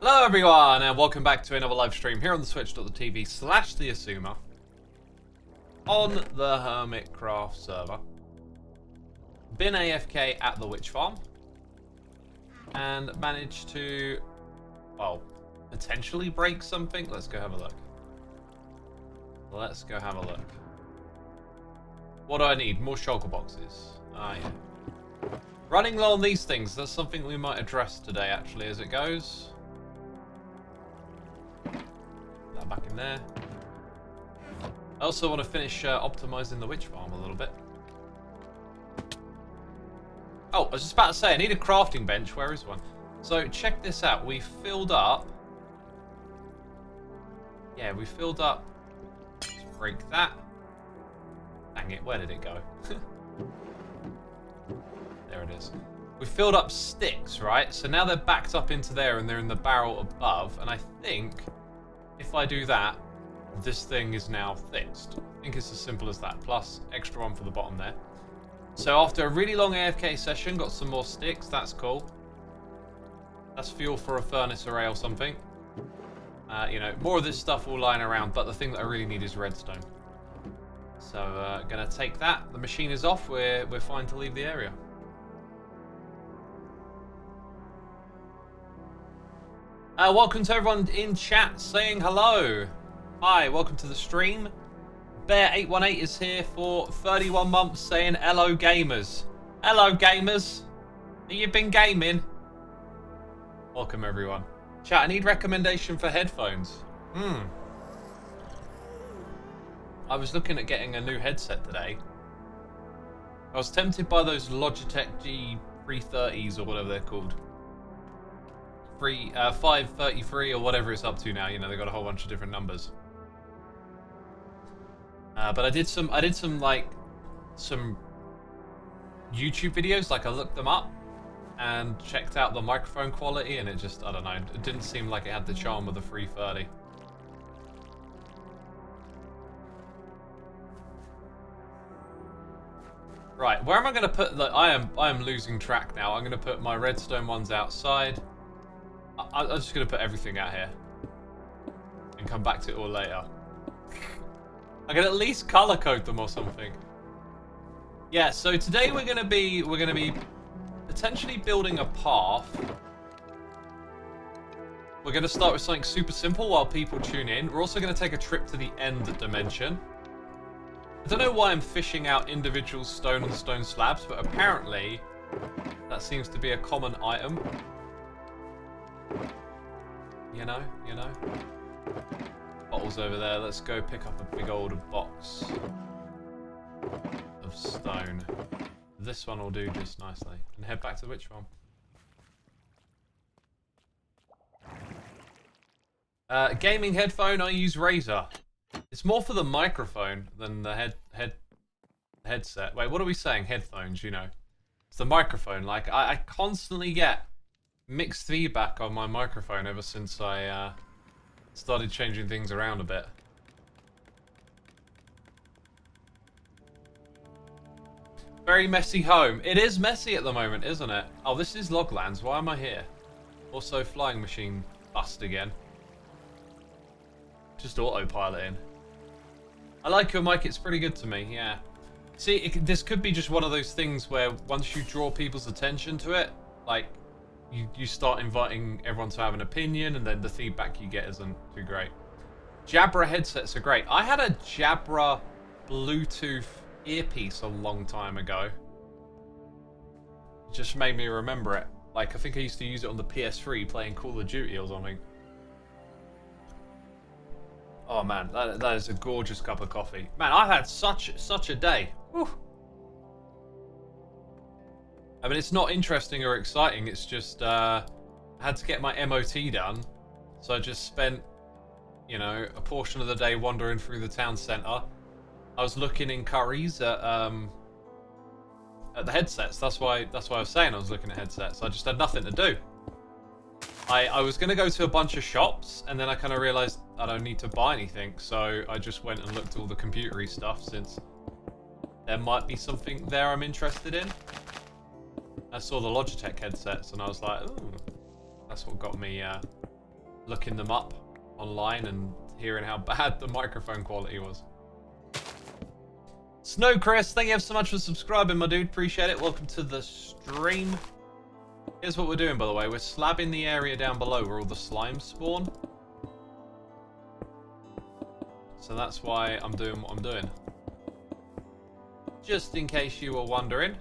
Hello everyone and welcome back to another live stream here on the twitch.tv/the Xisuma on the Hermitcraft server. Been AFK at the witch farm and managed to, well, potentially break something. Let's go have a look. What do I need? More shulker boxes. Ah, yeah. Running low on these things. That's something we might address today actually as it goes. That back in there. I also want to finish optimizing the witch farm a little bit. Oh, I was just about to say, I need a crafting bench. Where is one? So check this out. We filled up. Yeah, we filled up. Let's break that. Dang it, where did it go? There it is. We filled up sticks, right? So now they're backed up into there and they're in the barrel above. And I think if I do that, this thing is now fixed. I think it's as simple as that. Plus extra one for the bottom there. So after a really long AFK session, got some more sticks. That's cool. That's fuel for a furnace array or something. You know, more of this stuff all lying around, but the thing that I really need is redstone. So gonna take that. The machine is off. We're fine to leave the area. Welcome to everyone in chat saying hello. Hi, welcome to the stream. Bear818 is here for 31 months saying hello gamers. Hello gamers. Have you been gaming? Welcome everyone. Chat, I need recommendation for headphones. I was looking at getting a new headset today. I was tempted by those Logitech G330s or whatever they're called. 533 or whatever it's up to now. You know, they got a whole bunch of different numbers. But I did some YouTube videos. Like I looked them up and checked out the microphone quality, and it just, I don't know, it didn't seem like it had the charm of the 330. Right, where am I going to put the? I am losing track now. I'm going to put my redstone ones outside. I'm just going to put everything out here and come back to it all later. I can at least color code them or something. Yeah, so today we're going to be potentially building a path. We're going to start with something super simple while people tune in. We're also going to take a trip to the end dimension. I don't know why I'm fishing out individual stone and stone slabs, but apparently that seems to be a common item. You know. Bottles over there. Let's go pick up a big old box of stone. This one will do just nicely. And head back to the witch farm. Gaming headphone, I use Razer. It's more for the microphone than the headset. Wait, what are we saying? Headphones, you know. It's the microphone. Like, I constantly get mixed feedback on my microphone ever since I started changing things around a bit. Very messy home. It is messy at the moment, isn't it? Oh, this is Loglands. Why am I here? Also, flying machine bust again. Just autopiloting. I like your mic, it's pretty good to me, yeah. See, this could be just one of those things where once you draw people's attention to it, like, you start inviting everyone to have an opinion, and then the feedback you get isn't too great. Jabra headsets are great. I had a Jabra Bluetooth earpiece a long time ago. It just made me remember it. Like, I think I used to use it on the PS3 playing Call of Duty or something. Oh man, that is a gorgeous cup of coffee. Man, I've had such a day. Whew. I mean, it's not interesting or exciting. It's just I had to get my MOT done, so I just spent, you know, a portion of the day wandering through the town centre. I was looking in Curry's at the headsets. That's why I was saying I was looking at headsets. I just had nothing to do. I was going to go to a bunch of shops, and then I kind of realised I don't need to buy anything, so I just went and looked at all the computery stuff, since there might be something there I'm interested in. I saw the Logitech headsets, and I was like, ooh, that's what got me looking them up online and hearing how bad the microphone quality was. Snow Chris, thank you so much for subscribing, my dude. Appreciate it. Welcome to the stream. Here's what we're doing, by the way. We're slabbing the area down below where all the slimes spawn. So that's why I'm doing what I'm doing. Just in case you were wondering.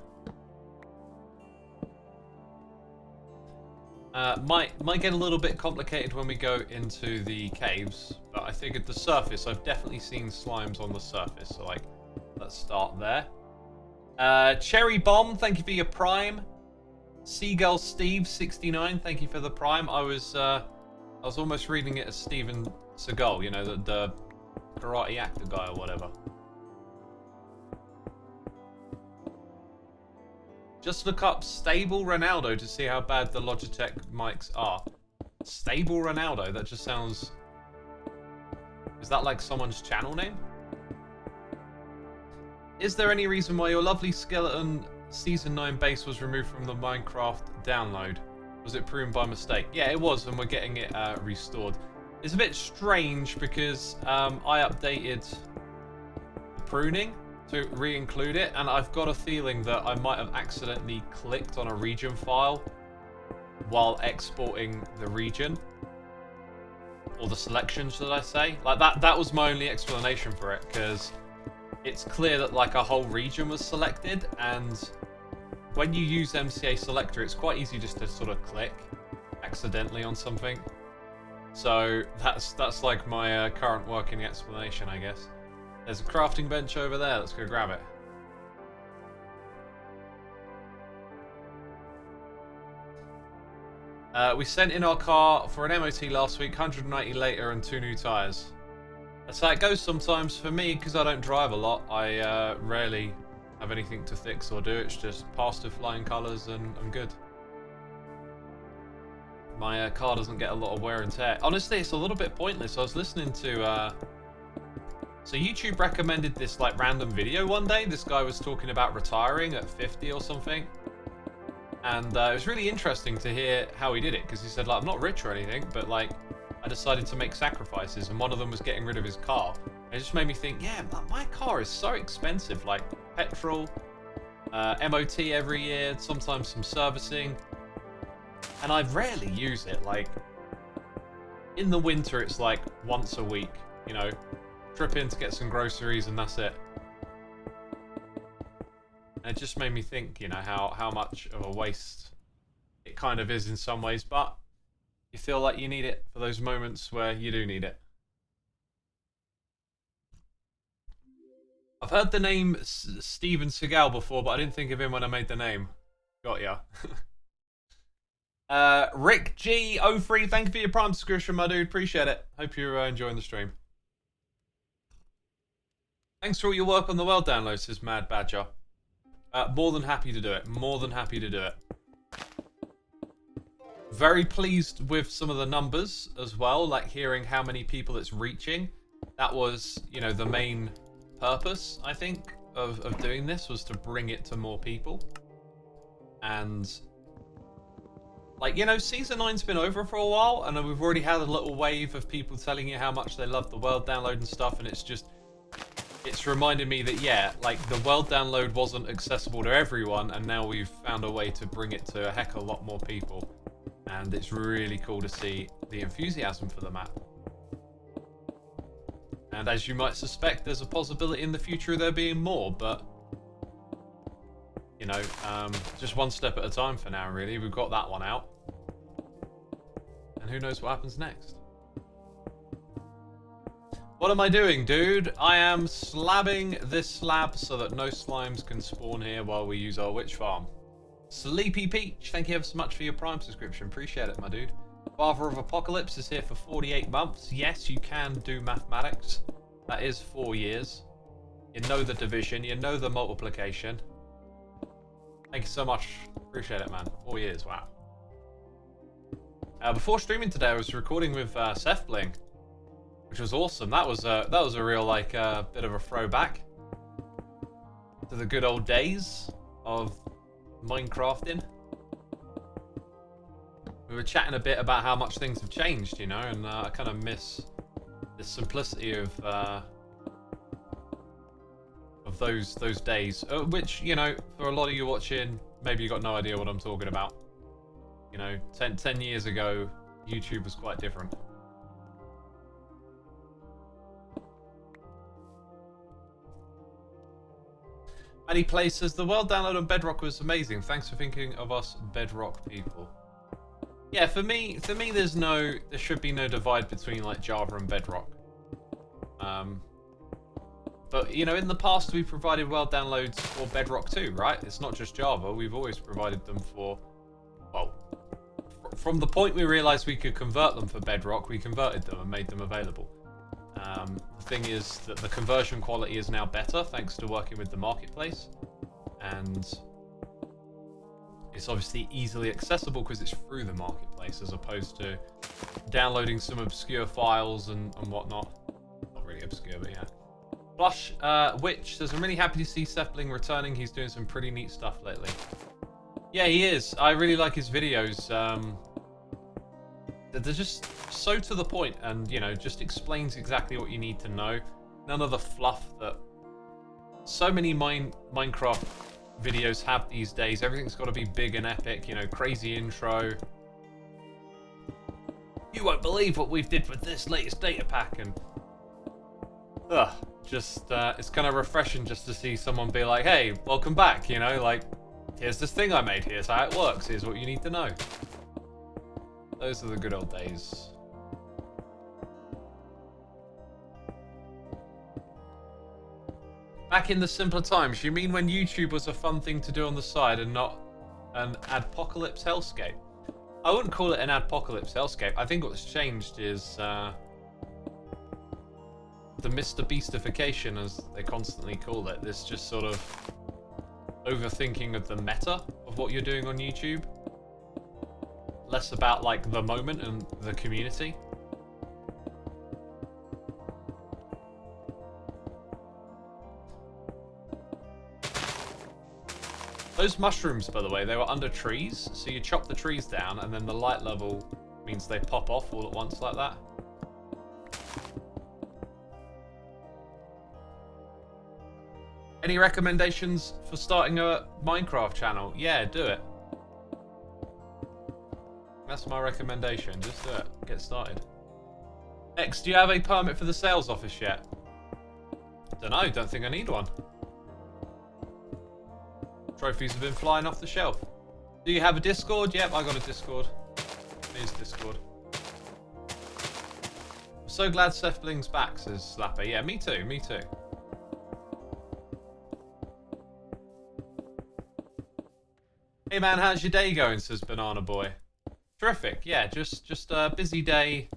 Might get a little bit complicated when we go into the caves, but I think at the surface, I've definitely seen slimes on the surface, so like, let's start there. Cherry Bomb, thank you for your prime. Seagull Steve 69, thank you for the prime. I was almost reading it as Steven Seagal, you know, the karate actor guy or whatever. Just look up Stable Ronaldo to see how bad the Logitech mics are. Stable Ronaldo, that just sounds... Is that like someone's channel name? Is there any reason why your lovely skeleton Season 9 base was removed from the Minecraft download? Was it pruned by mistake? Yeah, it was, and we're getting it restored. It's a bit strange because I updated the pruning to re-include it, and I've got a feeling that I might have accidentally clicked on a region file while exporting the region. Or the selection, should I say. Like, that was my only explanation for it, because it's clear that like a whole region was selected, and when you use MCA selector, it's quite easy just to sort of click accidentally on something. So that's like my current working explanation, I guess. There's a crafting bench over there. Let's go grab it. We sent in our car for an MOT last week, 190 later and 2 new tyres. That's how it goes sometimes for me, because I don't drive a lot. I rarely have anything to fix or do. It's just pass with flying colours and I'm good. My car doesn't get a lot of wear and tear. Honestly, it's a little bit pointless. I was listening to... So YouTube recommended this like random video one day. This guy was talking about retiring at 50 or something. And it was really interesting to hear how he did it, because he said, like, I'm not rich or anything, but like, I decided to make sacrifices, and one of them was getting rid of his car. It just made me think, yeah, my car is so expensive, like petrol, MOT every year, sometimes some servicing, and I rarely use it. Like, in the winter, it's like once a week, you know, trip in to get some groceries and that's it. And it just made me think, you know, how much of a waste it kind of is in some ways, but you feel like you need it for those moments where you do need it. I've heard the name Steven Seagal before, but I didn't think of him when I made the name. Got ya. Rick G03, thank you for your Prime subscription, my dude. Appreciate it. Hope you're enjoying the stream. Thanks for all your work on the world download, says Mad Badger. More than happy to do it. More than happy to do it. Very pleased with some of the numbers as well, like hearing how many people it's reaching. That was, you know, the main purpose, I think, of doing this, was to bring it to more people. And, like, you know, Season 9's been over for a while, and we've already had a little wave of people telling you how much they love the world download and stuff, and it's just... It's reminded me that, yeah, like, the world download wasn't accessible to everyone, and now we've found a way to bring it to a heck of a lot more people. And it's really cool to see the enthusiasm for the map. And as you might suspect, there's a possibility in the future of there being more, but... You know, just one step at a time for now, really. We've got that one out. And who knows what happens next. What am I doing, dude? I am slabbing this slab so that no slimes can spawn here while we use our witch farm. Sleepy Peach, thank you ever so much for your Prime subscription. Appreciate it, my dude. Father of Apocalypse is here for 48 months. Yes, you can do mathematics. That is 4 years. You know the division. You know the multiplication. Thank you so much. Appreciate it, man. 4 years, wow. Before streaming today, I was recording with Seth Bling, which was awesome. That was a real, like, bit of a throwback to the good old days of Minecrafting. we were chatting a bit about how much things have changed, you know, and I kind of miss the simplicity of those days, which, you know, for a lot of you watching, maybe you got no idea what I'm talking about. You know, 10 years ago, YouTube was quite different. And he plays, says, the world download on Bedrock was amazing. Thanks for thinking of us Bedrock people. Yeah, for me, there should be no divide between like Java and Bedrock. But you know, in the past we provided world downloads for Bedrock too, right? It's not just Java. We've always provided them for, well, from the point we realized we could convert them for Bedrock, we converted them and made them available. The thing is that the conversion quality is now better thanks to working with the marketplace, and it's obviously easily accessible because it's through the marketplace as opposed to downloading some obscure files and whatnot. Not really obscure, but yeah. Blush Witch says, I'm really happy to see Sethbling returning. He's doing some pretty neat stuff lately. Yeah, he is. I really like his videos. They're just so to the point, and you know, just explains exactly what you need to know. None of the fluff that so many Minecraft videos have these days. Everything's got to be big and epic, you know, crazy intro. You won't believe what we've did with this latest data pack, and just it's kind of refreshing just to see someone be like, hey, welcome back, you know, like, here's this thing I made, here's how it works, here's what you need to know. Those are the good old days. Back in the simpler times, you mean when YouTube was a fun thing to do on the side and not an adpocalypse hellscape? I wouldn't call it an adpocalypse hellscape. I think what's changed is the Mr. Beastification, as they constantly call it. This just sort of overthinking of the meta of what you're doing on YouTube. Less about like the moment and the community. Those mushrooms, by the way, they were under trees, so you chop the trees down and then the light level means they pop off all at once like that. Any recommendations for starting a Minecraft channel? Yeah, do it. That's my recommendation. Just do it. Get started. X, do you have a permit for the sales office yet? Dunno, don't think I need one. Trophies have been flying off the shelf. Do you have a Discord? Yep, I got a Discord. Here's Discord. I'm so glad Sethbling's back, says Slapper. Yeah, me too, me too. Hey man, how's your day going, says Banana Boy. Terrific, yeah, just a busy day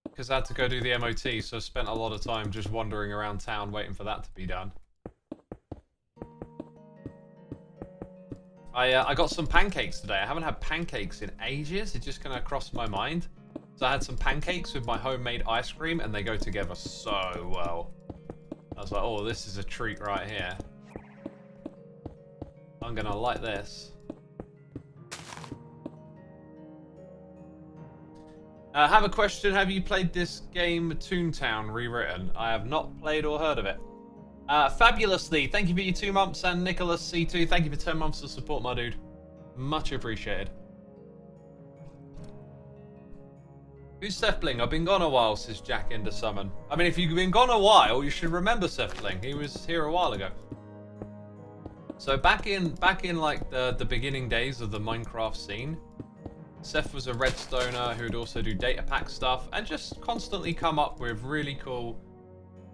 because I had to go do the MOT, so I spent a lot of time just wandering around town waiting for that to be done. I got some pancakes today. I haven't had pancakes in ages. It just kind of crossed my mind. So I had some pancakes with my homemade ice cream, and they go together so well. I was like, oh, this is a treat right here. I'm gonna like this. I have a question. Have you played this game, Toontown Rewritten? I have not played or heard of it. Fabulously, thank you for your 2 months, and Nicholas C2, thank you for 10 months of support, my dude. Much appreciated. Who's Sethbling? I've been gone a while, says Jack into Summon. I mean, if you've been gone a while, you should remember Sethbling. He was here a while ago. So back in like the beginning days of the Minecraft scene, Seth was a redstoner who'd also do data pack stuff and just constantly come up with really cool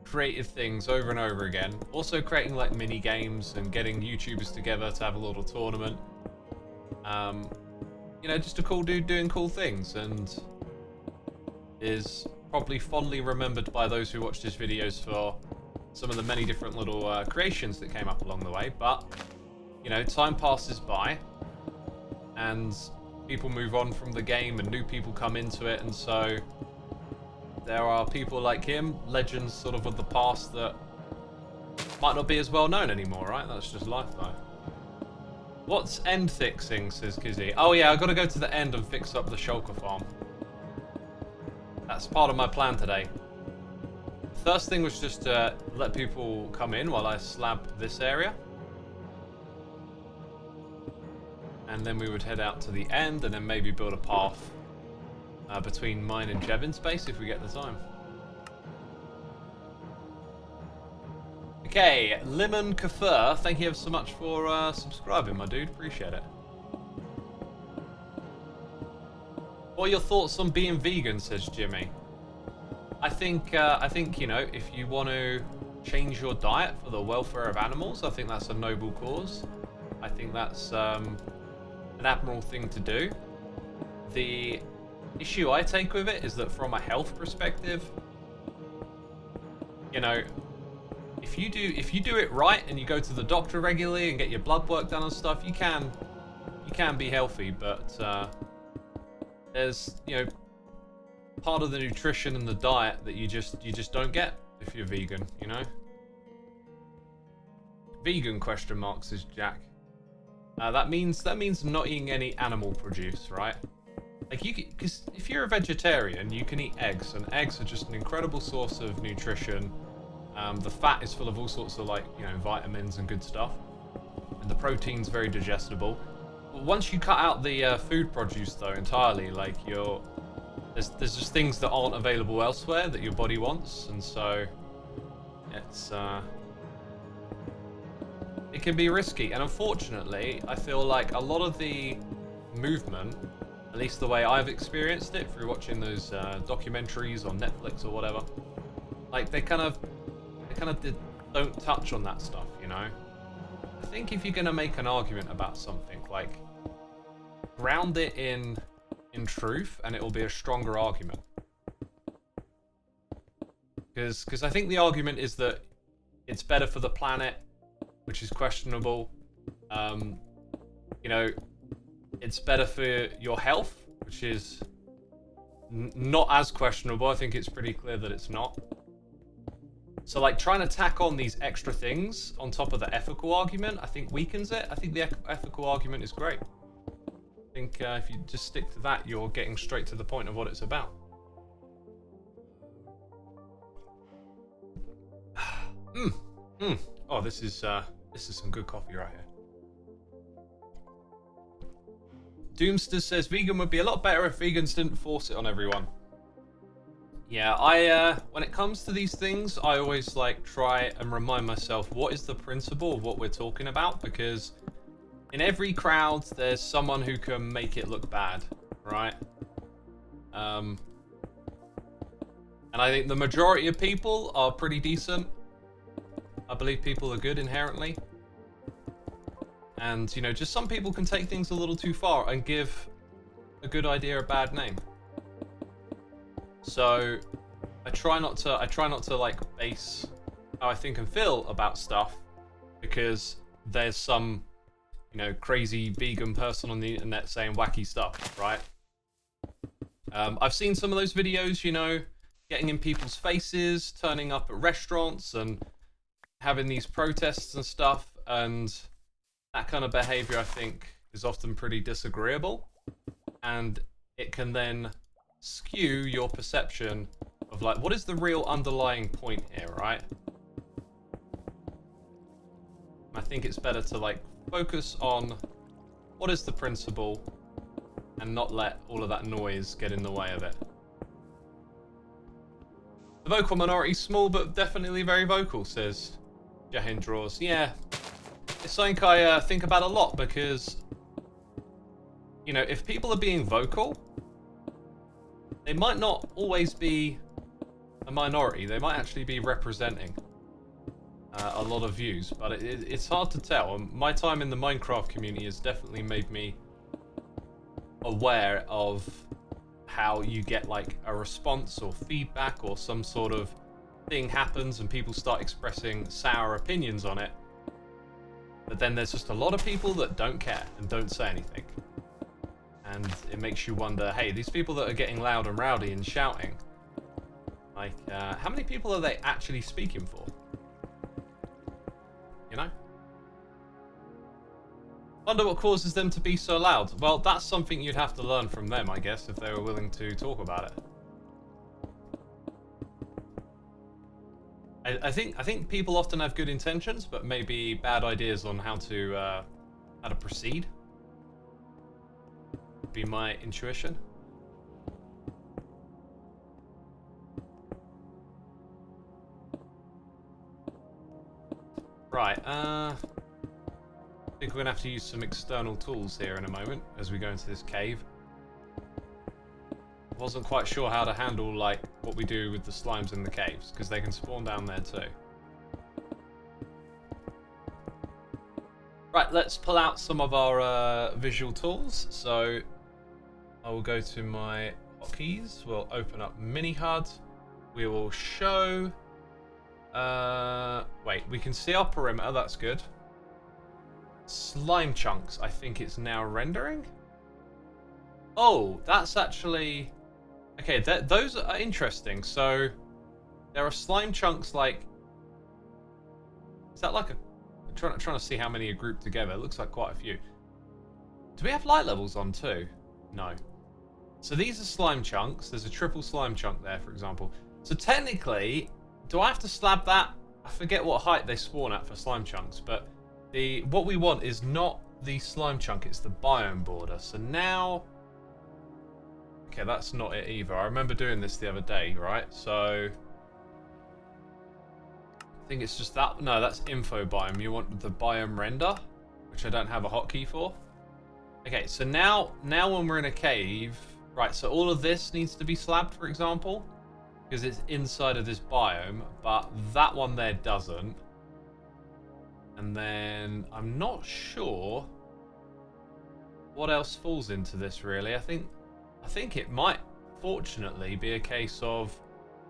creative things over and over again. Also creating like mini games and getting YouTubers together to have a little tournament. You know, just a cool dude doing cool things, and is probably fondly remembered by those who watched his videos for some of the many different little creations that came up along the way. But you know, time passes by and people move on from the game and new people come into it, and so there are people like him, legends sort of the past, that might not be as well known anymore, right? That's just life though. What's end fixing, says Kizzy. Oh yeah, I gotta go to the end and fix up the shulker farm. That's part of my plan today. First thing was just to let people come in while I slab this area. And then we would head out to the end and then maybe build a path between mine and Jevin's base if we get the time. Okay, Lemon Kafir, thank you ever so much for subscribing, my dude. Appreciate it. What are your thoughts on being vegan, says Jimmy. I think you know, if you want to change your diet for the welfare of animals, I think that's a noble cause. I think that's an admirable thing to do. The issue I take with it is that from a health perspective, you know, if you do it right and you go to the doctor regularly and get your blood work done and stuff, you can be healthy, but there's, you know, part of the nutrition and the diet that you just don't get if you're vegan, you know. Vegan question mark, says Jack. That means not eating any animal produce, right? Like because if you're a vegetarian, you can eat eggs, and eggs are just an incredible source of nutrition. The fat is full of all sorts of, like, you know, vitamins and good stuff, and the protein's very digestible. But once you cut out the food produce though entirely, like there's just things that aren't available elsewhere that your body wants, and so it can be risky. And unfortunately, I feel like a lot of the movement, at least the way I've experienced it through watching those documentaries on Netflix or whatever, like they kind of don't touch on that stuff, you know. I think if you're gonna make an argument about something, like, ground it in truth, and it will be a stronger argument. Because I think the argument is that it's better for the planet, which is questionable. You know, it's better for your health, which is not as questionable. I think it's pretty clear that it's not. So, like, trying to tack on these extra things on top of the ethical argument, I think weakens it. I think the ethical argument is great. I think if you just stick to that, you're getting straight to the point of what it's about. Oh, this is some good coffee right here. Doomster says vegan would be a lot better if vegans didn't force it on everyone. Yeah, when it comes to these things, I always like try and remind myself what is the principle of what we're talking about, because in every crowd there's someone who can make it look bad, right? And I think the majority of people are pretty decent. I believe people are good inherently. And, you know, just some people can take things a little too far and give a good idea a bad name. So I try not to like base how I think and feel about stuff because there's some, you know, crazy vegan person on the internet saying wacky stuff, right? I've seen some of those videos, you know, getting in people's faces, turning up at restaurants and having these protests and stuff, and that kind of behavior I think is often pretty disagreeable, and it can then skew your perception of, like, what is the real underlying point here, right? I think it's better to, like, focus on what is the principle and not let all of that noise get in the way of it. The vocal minority, small but definitely very vocal, says Jahendraws. Yeah, it's something I think about a lot because, you know, if people are being vocal, they might not always be a minority. They might actually be representing a lot of views, but it's hard to tell. And my time in the Minecraft community has definitely made me aware of how you get, like, a response or feedback or some sort of thing happens and people start expressing sour opinions on it. But then there's just a lot of people that don't care and don't say anything. And it makes you wonder, hey, these people that are getting loud and rowdy and shouting, like, how many people are they actually speaking for? You know? Wonder what causes them to be so loud. Well, that's something you'd have to learn from them, I guess, if they were willing to talk about it. I think people often have good intentions, but maybe bad ideas on how to proceed. Would be my intuition. Right. I think we're gonna have to use some external tools here in a moment as we go into this cave. Wasn't quite sure how to handle like what we do with the slimes in the caves, because they can spawn down there too. Right, let's pull out some of our visual tools. So I will go to my hotkeys. We'll open up mini HUD. We will show. Wait, we can see our perimeter. That's good. Slime chunks. I think it's now rendering. Oh, that's actually. Okay, those are interesting. So, there are slime chunks like... Is that like a... I'm trying to see how many are grouped together. It looks like quite a few. Do we have light levels on too? No. So these are slime chunks. There's a triple slime chunk there, for example. So technically, do I have to slab that? I forget what height they spawn at for slime chunks, but what we want is not the slime chunk, it's the biome border. So now... Okay, that's not it either. I remember doing this the other day, right? So I think it's just that. No, that's info biome. You want the biome render, which I don't have a hotkey for. Okay, so now when we're in a cave, right? So all of this needs to be slabbed, for example, because it's inside of this biome, but that one there doesn't. And then I'm not sure what else falls into this really. I think it might, fortunately, be a case of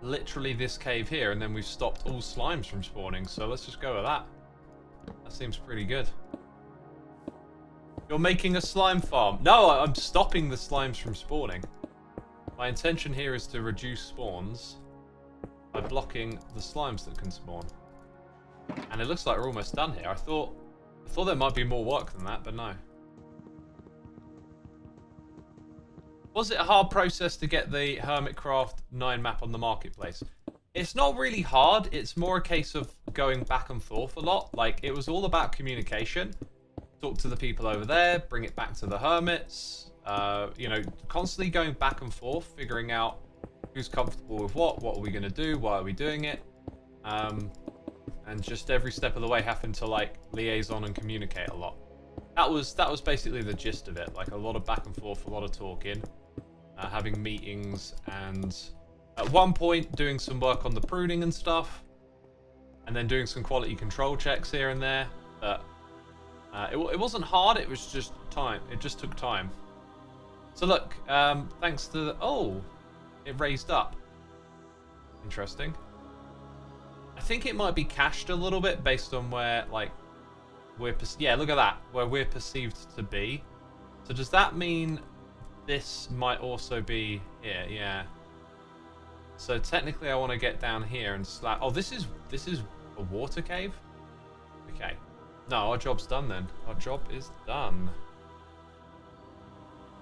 literally this cave here, and then we've stopped all slimes from spawning, so let's just go with that. That seems pretty good. You're making a slime farm. No, I'm stopping the slimes from spawning. My intention here is to reduce spawns by blocking the slimes that can spawn. And it looks like we're almost done here. I thought there might be more work than that, but no. Was it a hard process to get the Hermitcraft 9 map on the marketplace? It's not really hard. It's more a case of going back and forth a lot. Like, it was all about communication. Talk to the people over there, bring it back to the hermits. You know, constantly going back and forth, figuring out who's comfortable with what are we going to do, why are we doing it. And just every step of the way having to, like, liaison and communicate a lot. That was basically the gist of it. Like, a lot of back and forth, a lot of talking. Having meetings, and at one point doing some work on the pruning and stuff, and then doing some quality control checks here and there. But it wasn't hard, it was just time. It just took time. So look, thanks to the... Oh, it raised up. Interesting. I think it might be cached a little bit based on where, like, yeah, look at that, where we're perceived to be. So does that mean this might also be here? Yeah. So technically I want to get down here and slap... Oh, this is a water cave? Okay. No, our job's done then. Our job is done.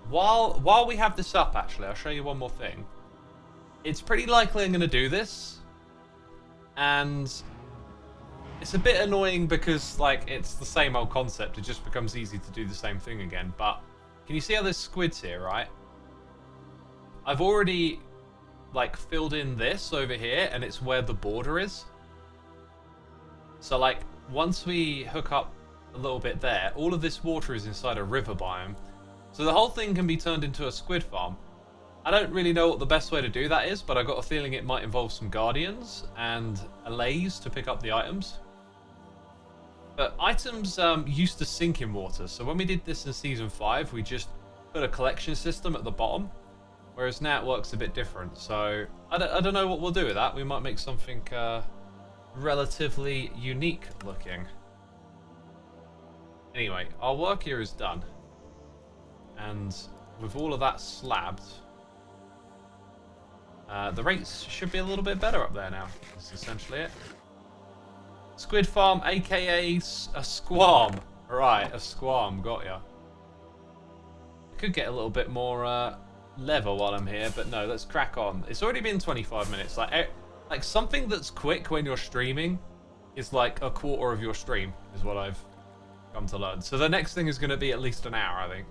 While we have this up, actually, I'll show you one more thing. It's pretty likely I'm going to do this. And it's a bit annoying because, like, it's the same old concept. It just becomes easy to do the same thing again. But can you see how there's squids here, right? I've already, like, filled in this over here, and it's where the border is. So, like, once we hook up a little bit there, all of this water is inside a river biome. So the whole thing can be turned into a squid farm. I don't really know what the best way to do that is, but I got a feeling it might involve some guardians and allays to pick up the items. But items used to sink in water, so when we did this in Season 5, we just put a collection system at the bottom, whereas now it works a bit different. So I don't know what we'll do with that. We might make something relatively unique looking. Anyway, our work here is done. And with all of that slabbed, the rates should be a little bit better up there now. That's essentially it. Squid farm, aka a squam. Right, a squam, got ya. I could get a little bit more level while I'm here, but no, let's crack on. It's already been 25 minutes. Like something that's quick when you're streaming is like a quarter of your stream, is what I've come to learn. So the next thing is going to be at least an hour, I think.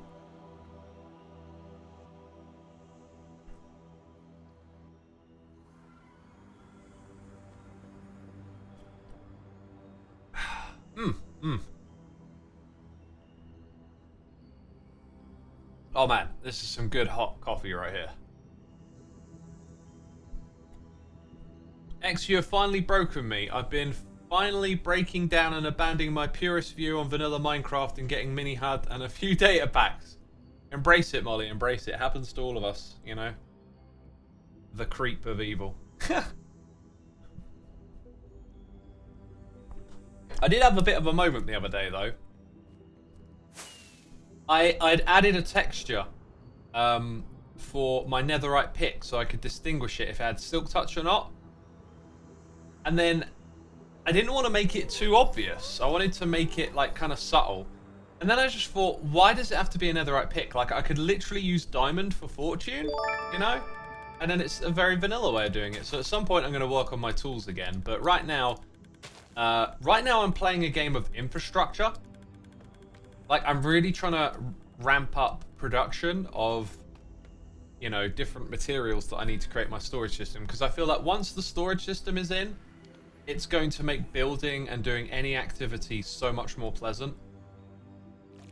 Oh man, this is some good hot coffee right here. X, you have finally broken me. I've been finally breaking down and abandoning my purest view on vanilla Minecraft and getting mini HUD and a few data packs. Embrace it, Molly, embrace it. It happens to all of us, you know? The creep of evil. I did have a bit of a moment the other day, though. I'd added a texture for my netherite pick so I could distinguish it if it had silk touch or not. And then I didn't want to make it too obvious. I wanted to make it like kind of subtle. And then I just thought, why does it have to be a netherite pick? Like I could literally use diamond for fortune, you know? And then it's a very vanilla way of doing it. So at some point I'm going to work on my tools again. But right now I'm playing a game of infrastructure. Like I'm really trying to ramp up production of, you know, different materials that I need to create my storage system. Because I feel like once the storage system is in, it's going to make building and doing any activity so much more pleasant.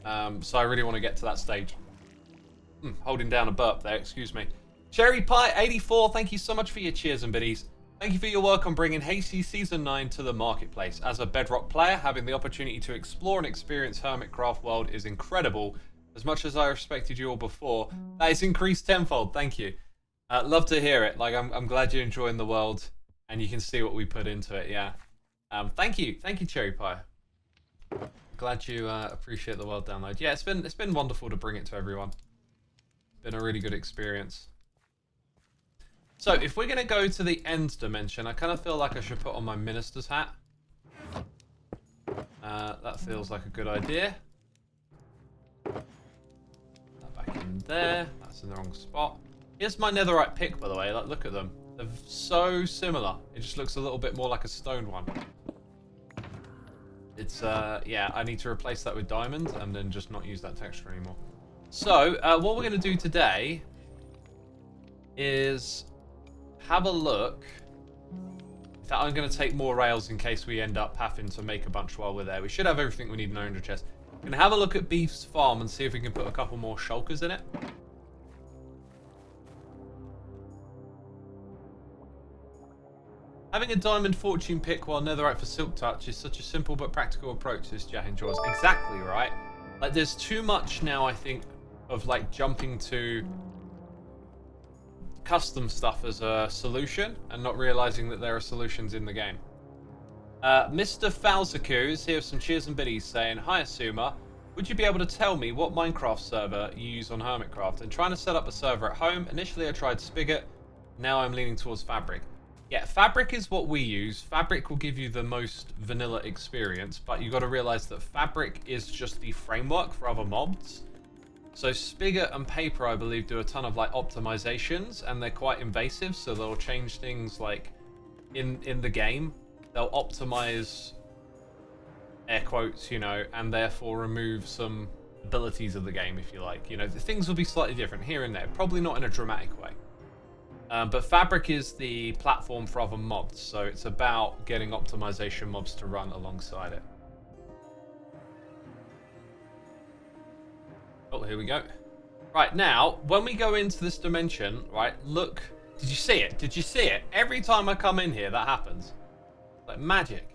So I really want to get to that stage. Holding down a burp there, excuse me. Cherry Pie 84, thank you so much for your cheers and biddies. Thank you for your work on bringing Hasty Season 9 to the marketplace. As a Bedrock player, having the opportunity to explore and experience Hermitcraft world is incredible. As much as I respected you all before, that is increased tenfold. Thank you. Love to hear it. Like I'm glad you're enjoying the world, and you can see what we put into it. Yeah. Thank you, Cherry Pie. Glad you appreciate the world download. Yeah, it's been wonderful to bring it to everyone. Been a really good experience. So if we're gonna go to the end dimension, I kind of feel like I should put on my minister's hat. That feels like a good idea. Back in there. That's in the wrong spot. Here's my netherite pick, by the way. Like, look at them. They're so similar. It just looks a little bit more like a stone one. It's yeah. I need to replace that with diamond and then just not use that texture anymore. So what we're gonna do today is have a look. In fact, I'm going to take more rails in case we end up having to make a bunch while we're there. We should have everything we need in our under chest. We're going to have a look at Beef's farm and see if we can put a couple more shulkers in it. Having a diamond fortune pick while netherite for silk touch is such a simple but practical approach, this Jack enjoys. Exactly, right? Like, there's too much now, I think, of like jumping to custom stuff as a solution and not realizing that there are solutions in the game. Mr. Falzaku is here with some cheers and biddies saying, hi Xisuma, would you be able to tell me what Minecraft server you use on Hermitcraft? I'm trying to set up a server at home. Initially I tried Spigot, now I'm leaning towards Fabric. Yeah, Fabric is what we use. Fabric will give you the most vanilla experience, but you got to realize that Fabric is just the framework for other mods. So Spigot and Paper, I believe, do a ton of like optimizations, and they're quite invasive. So they'll change things like in the game. They'll optimize, air quotes, you know, and therefore remove some abilities of the game, if you like. You know, the things will be slightly different here and there, probably not in a dramatic way. But Fabric is the platform for other mods, so it's about getting optimization mobs to run alongside it. Oh, here we go. Right, now, when we go into this dimension, right, look. Did you see it? Did you see it? Every time I come in here, that happens. Like magic.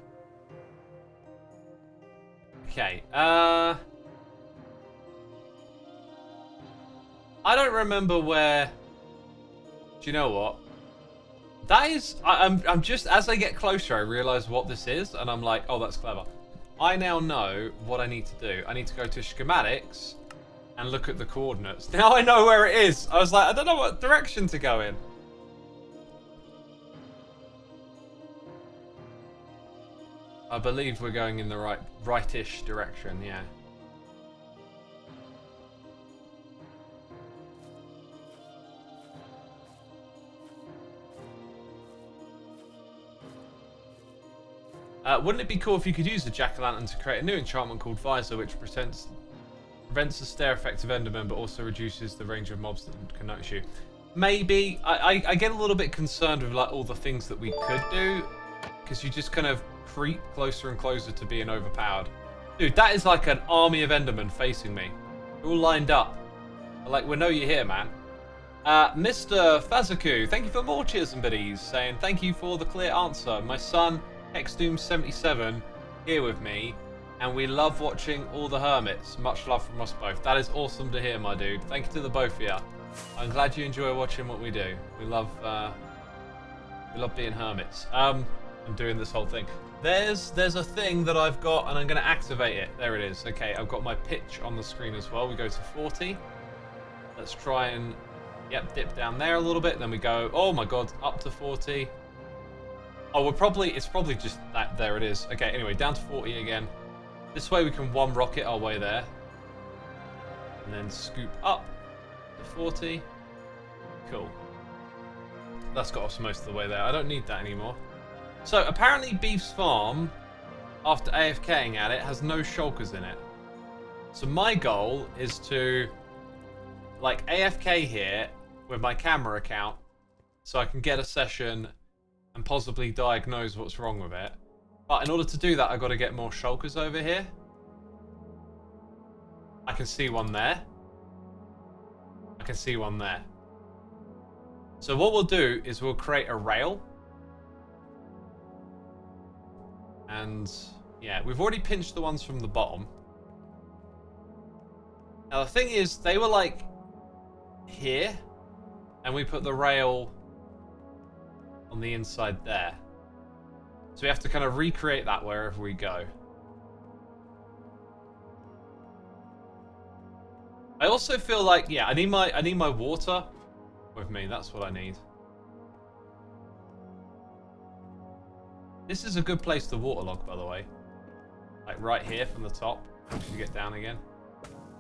Okay, I don't remember where... Do you know what? That is... I'm just... As I get closer, I realise what this is, and I'm like, oh, that's clever. I now know what I need to do. I need to go to schematics and look at the coordinates. Now I know where it is. I was like, I don't know what direction to go in. I believe we're going in the rightish direction, yeah. Wouldn't it be cool if you could use the jack-o'-lantern to create a new enchantment called Visor, which prevents the stare effect of Enderman, but also reduces the range of mobs that can notice you? Maybe. I get a little bit concerned with like all the things that we could do, because you just kind of creep closer and closer to being overpowered. Dude, that is like an army of Endermen facing me. They're all lined up. Like, we know you're here, man. Mr. Fazaku, thank you for more cheers and biddies, saying thank you for the clear answer. My son, Hexdoom77, here with me, and we love watching all the hermits. Much love from us both. That is awesome to hear, my dude. Thank you to the both of you. I'm glad you enjoy watching what we do. We love being hermits. I'm doing this whole thing. There's a thing that I've got, and I'm going to activate it. There it is. Okay, I've got my pitch on the screen as well. We go to 40. Let's try and, yep, dip down there a little bit. Then we go, oh my god, up to 40. Oh, it's probably just that. There it is. Okay, anyway, down to 40 again. This way we can one rocket our way there. And then scoop up to 40. Cool. That's got us most of the way there. I don't need that anymore. So, apparently Beef's farm, after AFKing at it, has no shulkers in it. So my goal is to, like, AFK here with my camera account so I can get a session and possibly diagnose what's wrong with it. But in order to do that, I've got to get more shulkers over here. I can see one there. I can see one there. So what we'll do is we'll create a rail. And yeah, we've already pinched the ones from the bottom. Now the thing is, they were like here, and we put the rail on the inside there. So we have to kind of recreate that wherever we go. I also feel like, yeah, I need my water with me. That's what I need. This is a good place to waterlog, by the way. Like right here from the top. Once you get down again.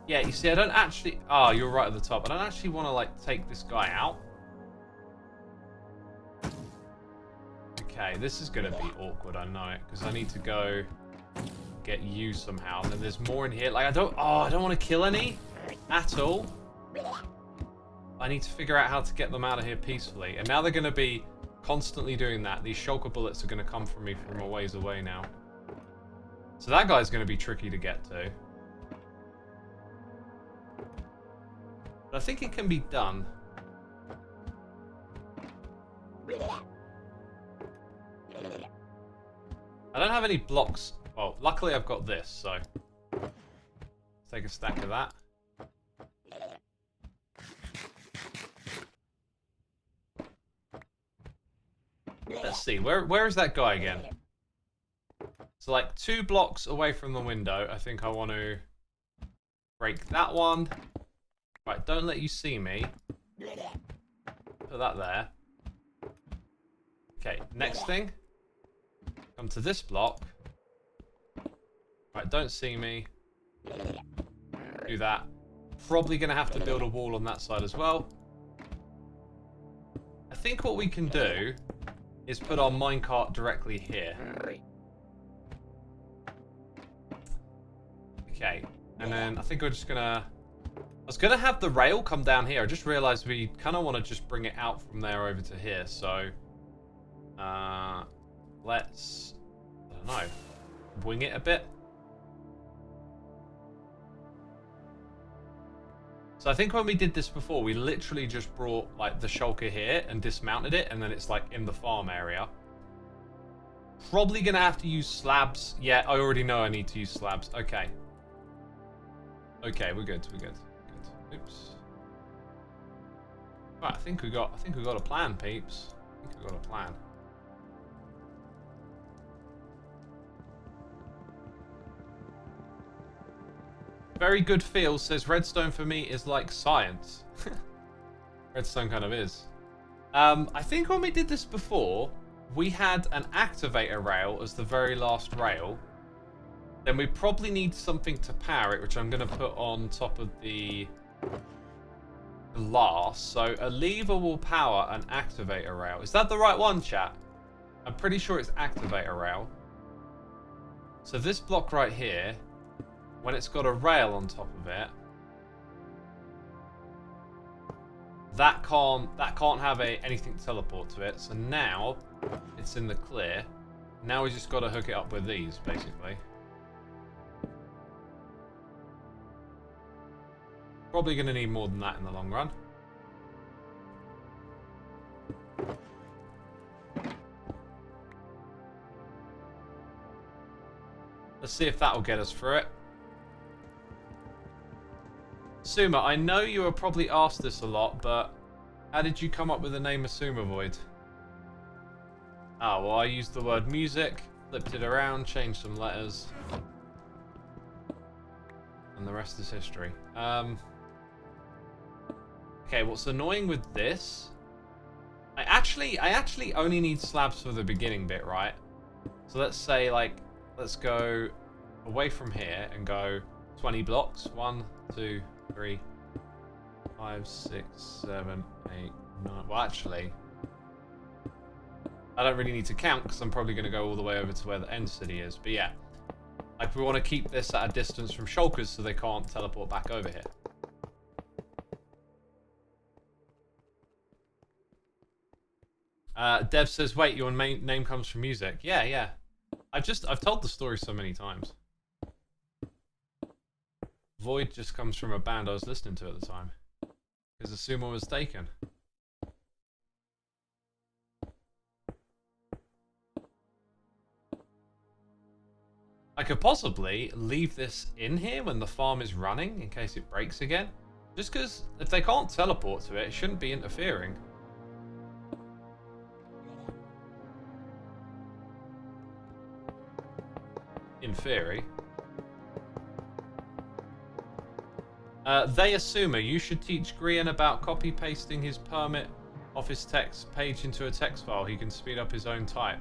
Yeah, you see, I don't actually... Oh, you're right at the top. I don't actually want to, like, take this guy out. Okay, this is going to be awkward, I know it. Because I need to go get you somehow. And then there's more in here. Like, I don't want to kill any at all. I need to figure out how to get them out of here peacefully. And now they're going to be constantly doing that. These shulker bullets are going to come from me from a ways away now. So that guy's going to be tricky to get to. But I think it can be done. I don't have any blocks. Well, luckily I've got this, so let's take a stack of that. Let's see, where is that guy again? So like 2 blocks away from the window, I think I want to break that one. Right, don't let you see me. Put that there. Okay, next thing. Come to this block. Right, don't see me. Do that. Probably going to have to build a wall on that side as well. I think what we can do is put our minecart directly here. Okay, and then I think we're just gonna... I was gonna have the rail come down here. I just realized we kind of want to just bring it out from there over to here. So, let's, I don't know, wing it a bit. So I think when we did this before, we literally just brought like the shulker here and dismounted it, and then it's like in the farm area. Probably gonna have to use slabs. Yeah, I already know I need to use slabs. Okay. Okay, we're good. We're good. Good. Oops. Right, I think we got a plan, peeps. I think we got a plan. Very good feel, says redstone for me is like science. Redstone kind of is. I think when we did this before, we had an activator rail as the very last rail. Then we probably need something to power it, which I'm going to put on top of the glass. So a lever will power an activator rail. Is that the right one, chat? I'm pretty sure it's activator rail. So this block right here, when it's got a rail on top of it, that can't have anything teleport to it. So now it's in the clear. Now we just got to hook it up with these, basically. Probably going to need more than that in the long run. Let's see if that'll get us through it. Xisuma, I know you were probably asked this a lot, but how did you come up with the name xisumavoid? Oh, well, I used the word music, flipped it around, changed some letters, and the rest is history. Okay, what's annoying with this? I actually only need slabs for the beginning bit, right? So let's say, like, let's go away from here and go 20 blocks. 1, 2, 3, 5, 6, 7, 8, 9. Well, actually, I don't really need to count because I'm probably going to go all the way over to where the end city is. But yeah, like we want to keep this at a distance from shulkers so they can't teleport back over here. Dev says, wait, your name comes from music. Yeah. I've told the story so many times. Void just comes from a band I was listening to at the time. Because Xisuma was taken. I could possibly leave this in here when the farm is running in case it breaks again. Just because if they can't teleport to it, it shouldn't be interfering. In theory. They Xisuma, you should teach Grian about copy-pasting his permit off his text page into a text file. He can speed up his own type.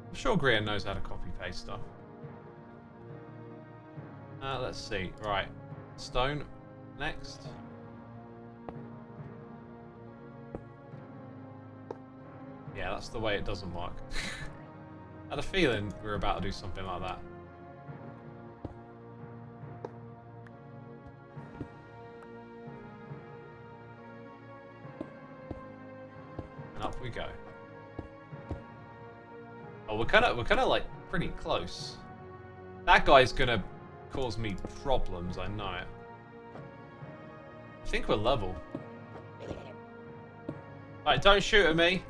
I'm sure Grian knows how to copy-paste stuff. Let's see. Right. Stone. Next. Yeah, that's the way it doesn't work. I had a feeling we were about to do something like that. And up we go. Oh, we're kind of like pretty close. That guy's gonna cause me problems, I know it. I think we're level. Right, don't shoot at me.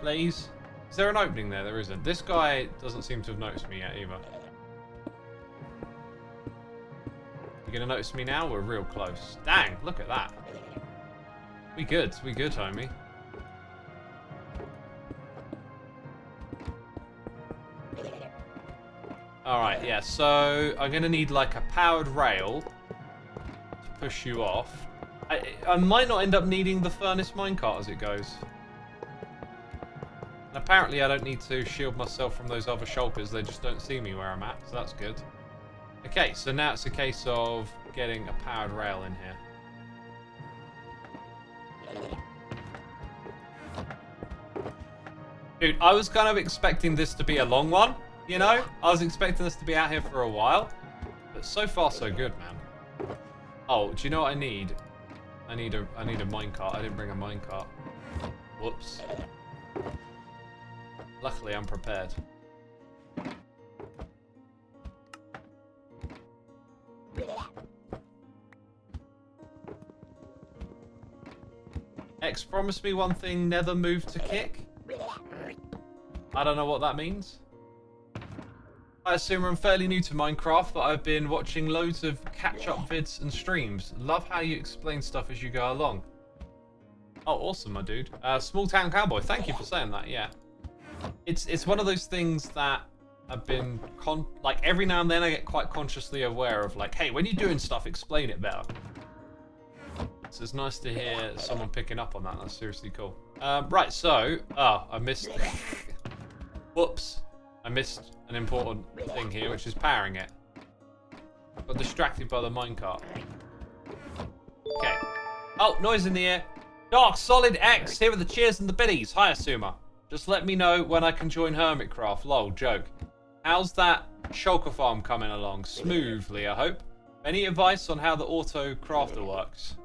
Please. Is there an opening there? There isn't. This guy doesn't seem to have noticed me yet either. You gonna notice me now? We're real close. Dang, look at that. We good, homie. Alright, yeah, so I'm gonna need like a powered rail to push you off. I might not end up needing the furnace minecart as it goes. And apparently I don't need to shield myself from those other shulkers, they just don't see me where I'm at, so that's good. Okay, so now it's a case of getting a powered rail in here. Dude, I was kind of expecting this to be a long one, you know? I was expecting us to be out here for a while. But so far, so good, man. Oh, do you know what I need? I need a minecart. I didn't bring a minecart. Whoops. Luckily, I'm prepared. X promised me one thing, never move to kick. I don't know what that means. I assume I'm fairly new to Minecraft, but I've been watching loads of catch-up vids and streams. Love how you explain stuff as you go along. Oh, awesome, my dude. Small Town Cowboy, thank you for saying that, yeah. It's one of those things that I've been, like, every now and then I get quite consciously aware of, like, hey, when you're doing stuff, explain it better. So it's nice to hear someone picking up on that. That's seriously cool. Right, so... Oh, I missed... Whoops. I missed an important thing here, which is powering it. Got distracted by the minecart. Okay. Oh, noise in the air. Dark Solid X, here with the cheers and the biddies. Hi, Xisuma. Just let me know when I can join Hermitcraft. Lol, joke. How's that shulker farm coming along? Smoothly, I hope. Any advice on how the auto crafter works?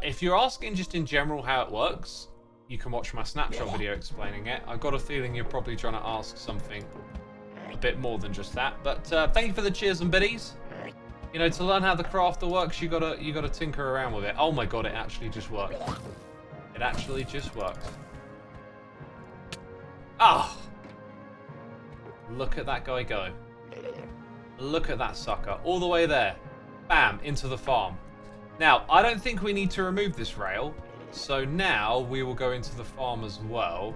If you're asking just in general how it works, you can watch my snapshot video explaining it. I've got a feeling you're probably trying to ask something a bit more than just that. But thank you for the cheers and biddies. You know, to learn how the crafter works, you gotta tinker around with it. Oh my god, it actually just worked. It actually just worked. Ah! Look at that guy go. Look at that sucker. All the way there. Bam, into the farm. Now, I don't think we need to remove this rail. So now we will go into the farm as well.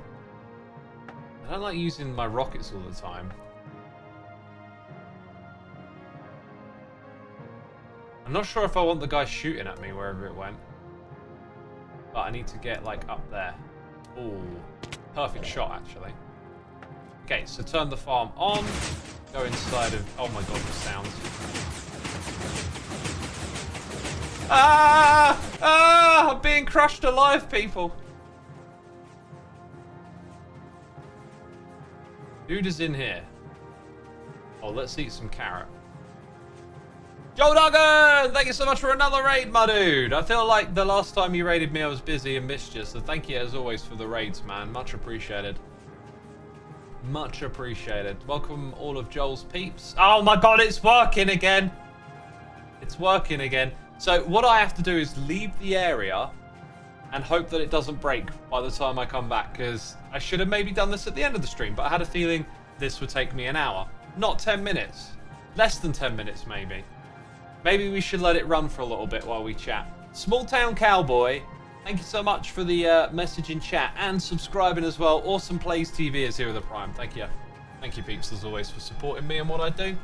I don't like using my rockets all the time. I'm not sure if I want the guy shooting at me wherever it went. But I need to get, like, up there. Ooh. Perfect shot, actually. Okay, so turn the farm on. Go inside of... Oh my god, the sounds. Ah! Ah! I'm being crushed alive, people. Dude is in here. Oh, let's eat some carrot. Joe Duggan! Thank you so much for another raid, my dude. I feel like the last time you raided me, I was busy and missed you. So thank you, as always, for the raids, man. Much appreciated. Much appreciated. Welcome all of Joel's peeps. Oh my god, it's working again. It's working again. So what I have to do is leave the area and hope that it doesn't break by the time I come back. Because I should have maybe done this at the end of the stream. But I had a feeling this would take me an hour. Not 10 minutes. Less than 10 minutes, maybe. Maybe we should let it run for a little bit while we chat. Small Town Cowboy, thank you so much for the message in chat and subscribing as well. Awesome Plays TV is here with the Prime. Thank you. Thank you, peeps, as always, for supporting me and what I do.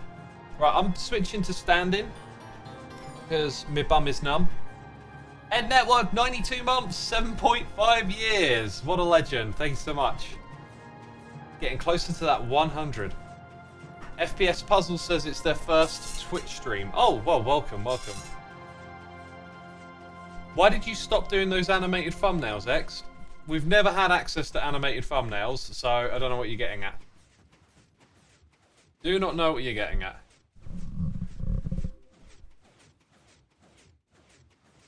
Right, I'm switching to standing because my bum is numb. Ed Network, 92 months, 7.5 years. What a legend. Thank you so much. Getting closer to that 100. FPS Puzzle says it's their first Twitch stream. Oh, well, welcome, welcome. Why did you stop doing those animated thumbnails, X? We've never had access to animated thumbnails, so I don't know what you're getting at. Do not know what you're getting at.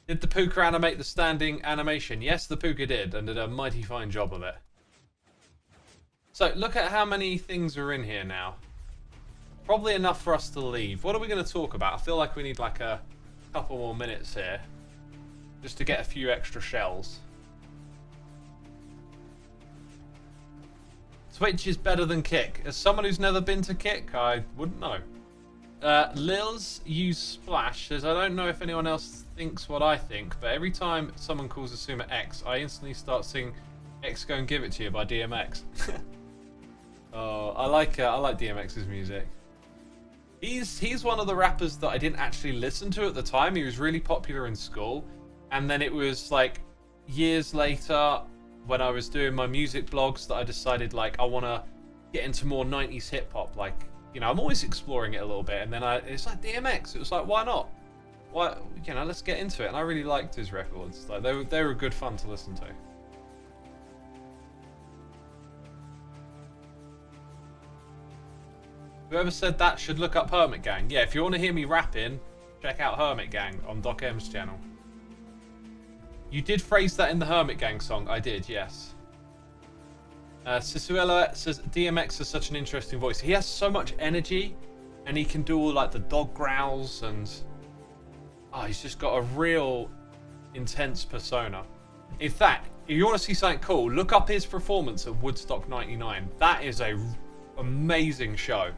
Did the Puka animate the standing animation? Yes, the Puka did, and did a mighty fine job of it. So, look at how many things are in here now. Probably enough for us to leave. What are we going to talk about? I feel like we need like a couple more minutes here. Just to get a few extra shells. Twitch is better than Kick. As someone who's never been to Kick, I wouldn't know. Lils use Splash says, I don't know if anyone else thinks what I think, but every time someone calls Xisuma X, I instantly start singing X Go and Give It To You by DMX. Oh, I like DMX's music. He's one of the rappers that I didn't actually listen to at the time. He was really popular in school. And then it was like years later when I was doing my music blogs that I decided like I want to get into more 90s hip hop. Like, you know, I'm always exploring it a little bit. And then it's like DMX. It was like, why not? Why, you know, let's get into it. And I really liked his records. Like they were good fun to listen to. Whoever said that should look up Hermit Gang. Yeah, if you want to hear me rapping, check out Hermit Gang on Doc M's channel. You did phrase that in the Hermit Gang song. I did, yes. Sisuela says, DMX has such an interesting voice. He has so much energy, and he can do all like the dog growls, and oh, he's just got a real intense persona. In fact, if you want to see something cool, look up his performance at Woodstock 99. That is a amazing show.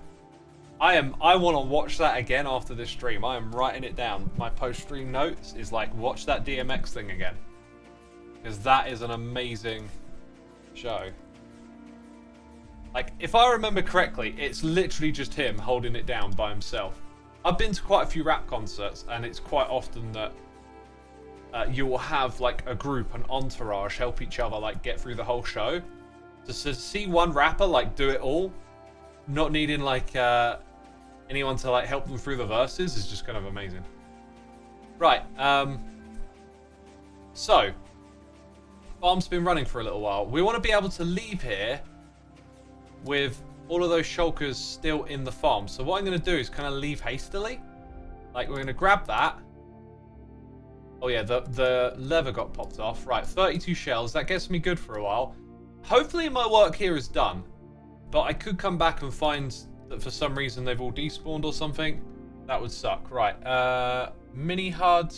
I want to watch that again after this stream. I am writing it down. My post-stream notes is like, watch that DMX thing again. Because that is an amazing show. Like, if I remember correctly, it's literally just him holding it down by himself. I've been to quite a few rap concerts, and it's quite often that you will have like a group, an entourage, help each other like get through the whole show. To see one rapper like do it all, not needing like anyone to like help them through the verses is just kind of amazing. Right, so farm's been running for a little while. We want to be able to leave here with all of those shulkers still in the farm. So what I'm going to do is kind of leave hastily. Like, we're going to grab that. Oh yeah, the lever got popped off. Right, 32 shells. That gets me good for a while. Hopefully my work here is done. But I could come back and find that for some reason they've all despawned or something. That would suck. Right, mini HUD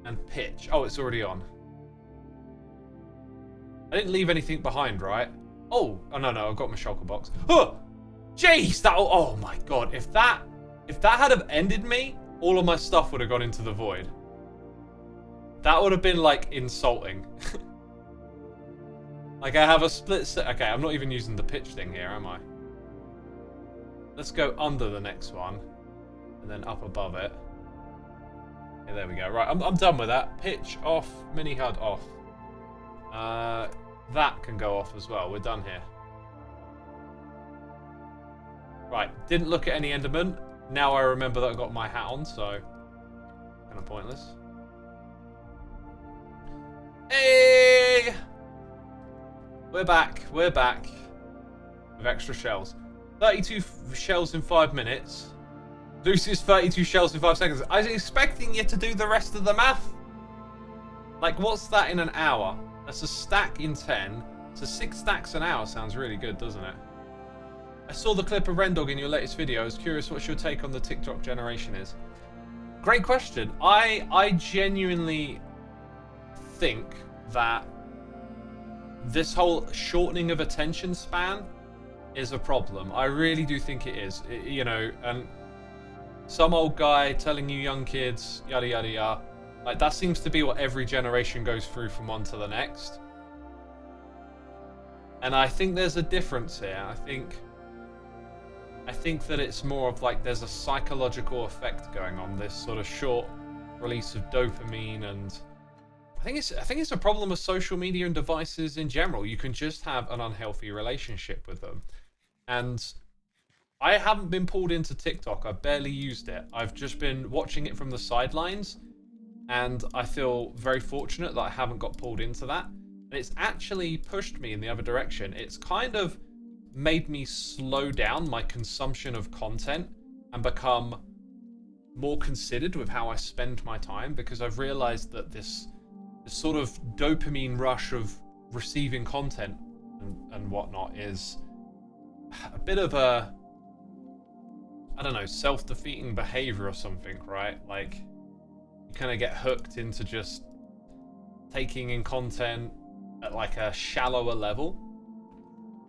and pitch. Oh, it's already on. I didn't leave anything behind, right? Oh no, I've got my shulker box. Oh, jeez, oh my god. If that had have ended me, all of my stuff would have gone into the void. That would have been like insulting. Like I have a split set. Okay, I'm not even using the pitch thing here, am I? Let's go under the next one, and then up above it. Okay, there we go. Right, I'm done with that. Pitch off, mini HUD off. That can go off as well. We're done here. Right, didn't look at any Enderman. Now I remember that I got my hat on, so kind of pointless. Hey! We're back. We're back. With extra shells. 32 shells in 5 minutes. Lucy's 32 shells in 5 seconds. I was expecting you to do the rest of the math. Like, what's that in an hour? That's a stack in 10. So 6 stacks an hour sounds really good, doesn't it? I saw the clip of Rendog in your latest video. I was curious what your take on the TikTok generation is. Great question. I genuinely think that this whole shortening of attention span is a problem. I really do think it is. You know, and some old guy telling you young kids, yada yada yada. Like, that seems to be what every generation goes through from one to the next. And I think there's a difference here. I think that it's more of like there's a psychological effect going on, this sort of short release of dopamine, and I think it's a problem with social media and devices in general. You can just have an unhealthy relationship with them. And I haven't been pulled into TikTok. I've barely used it. I've just been watching it from the sidelines, and I feel very fortunate that I haven't got pulled into that. And it's actually pushed me in the other direction. It's kind of made me slow down my consumption of content and become more considered with how I spend my time, because I've realized that this sort of dopamine rush of receiving content and whatnot is a bit of a, I don't know, self-defeating behavior or something, right? Like, you kind of get hooked into just taking in content at like a shallower level,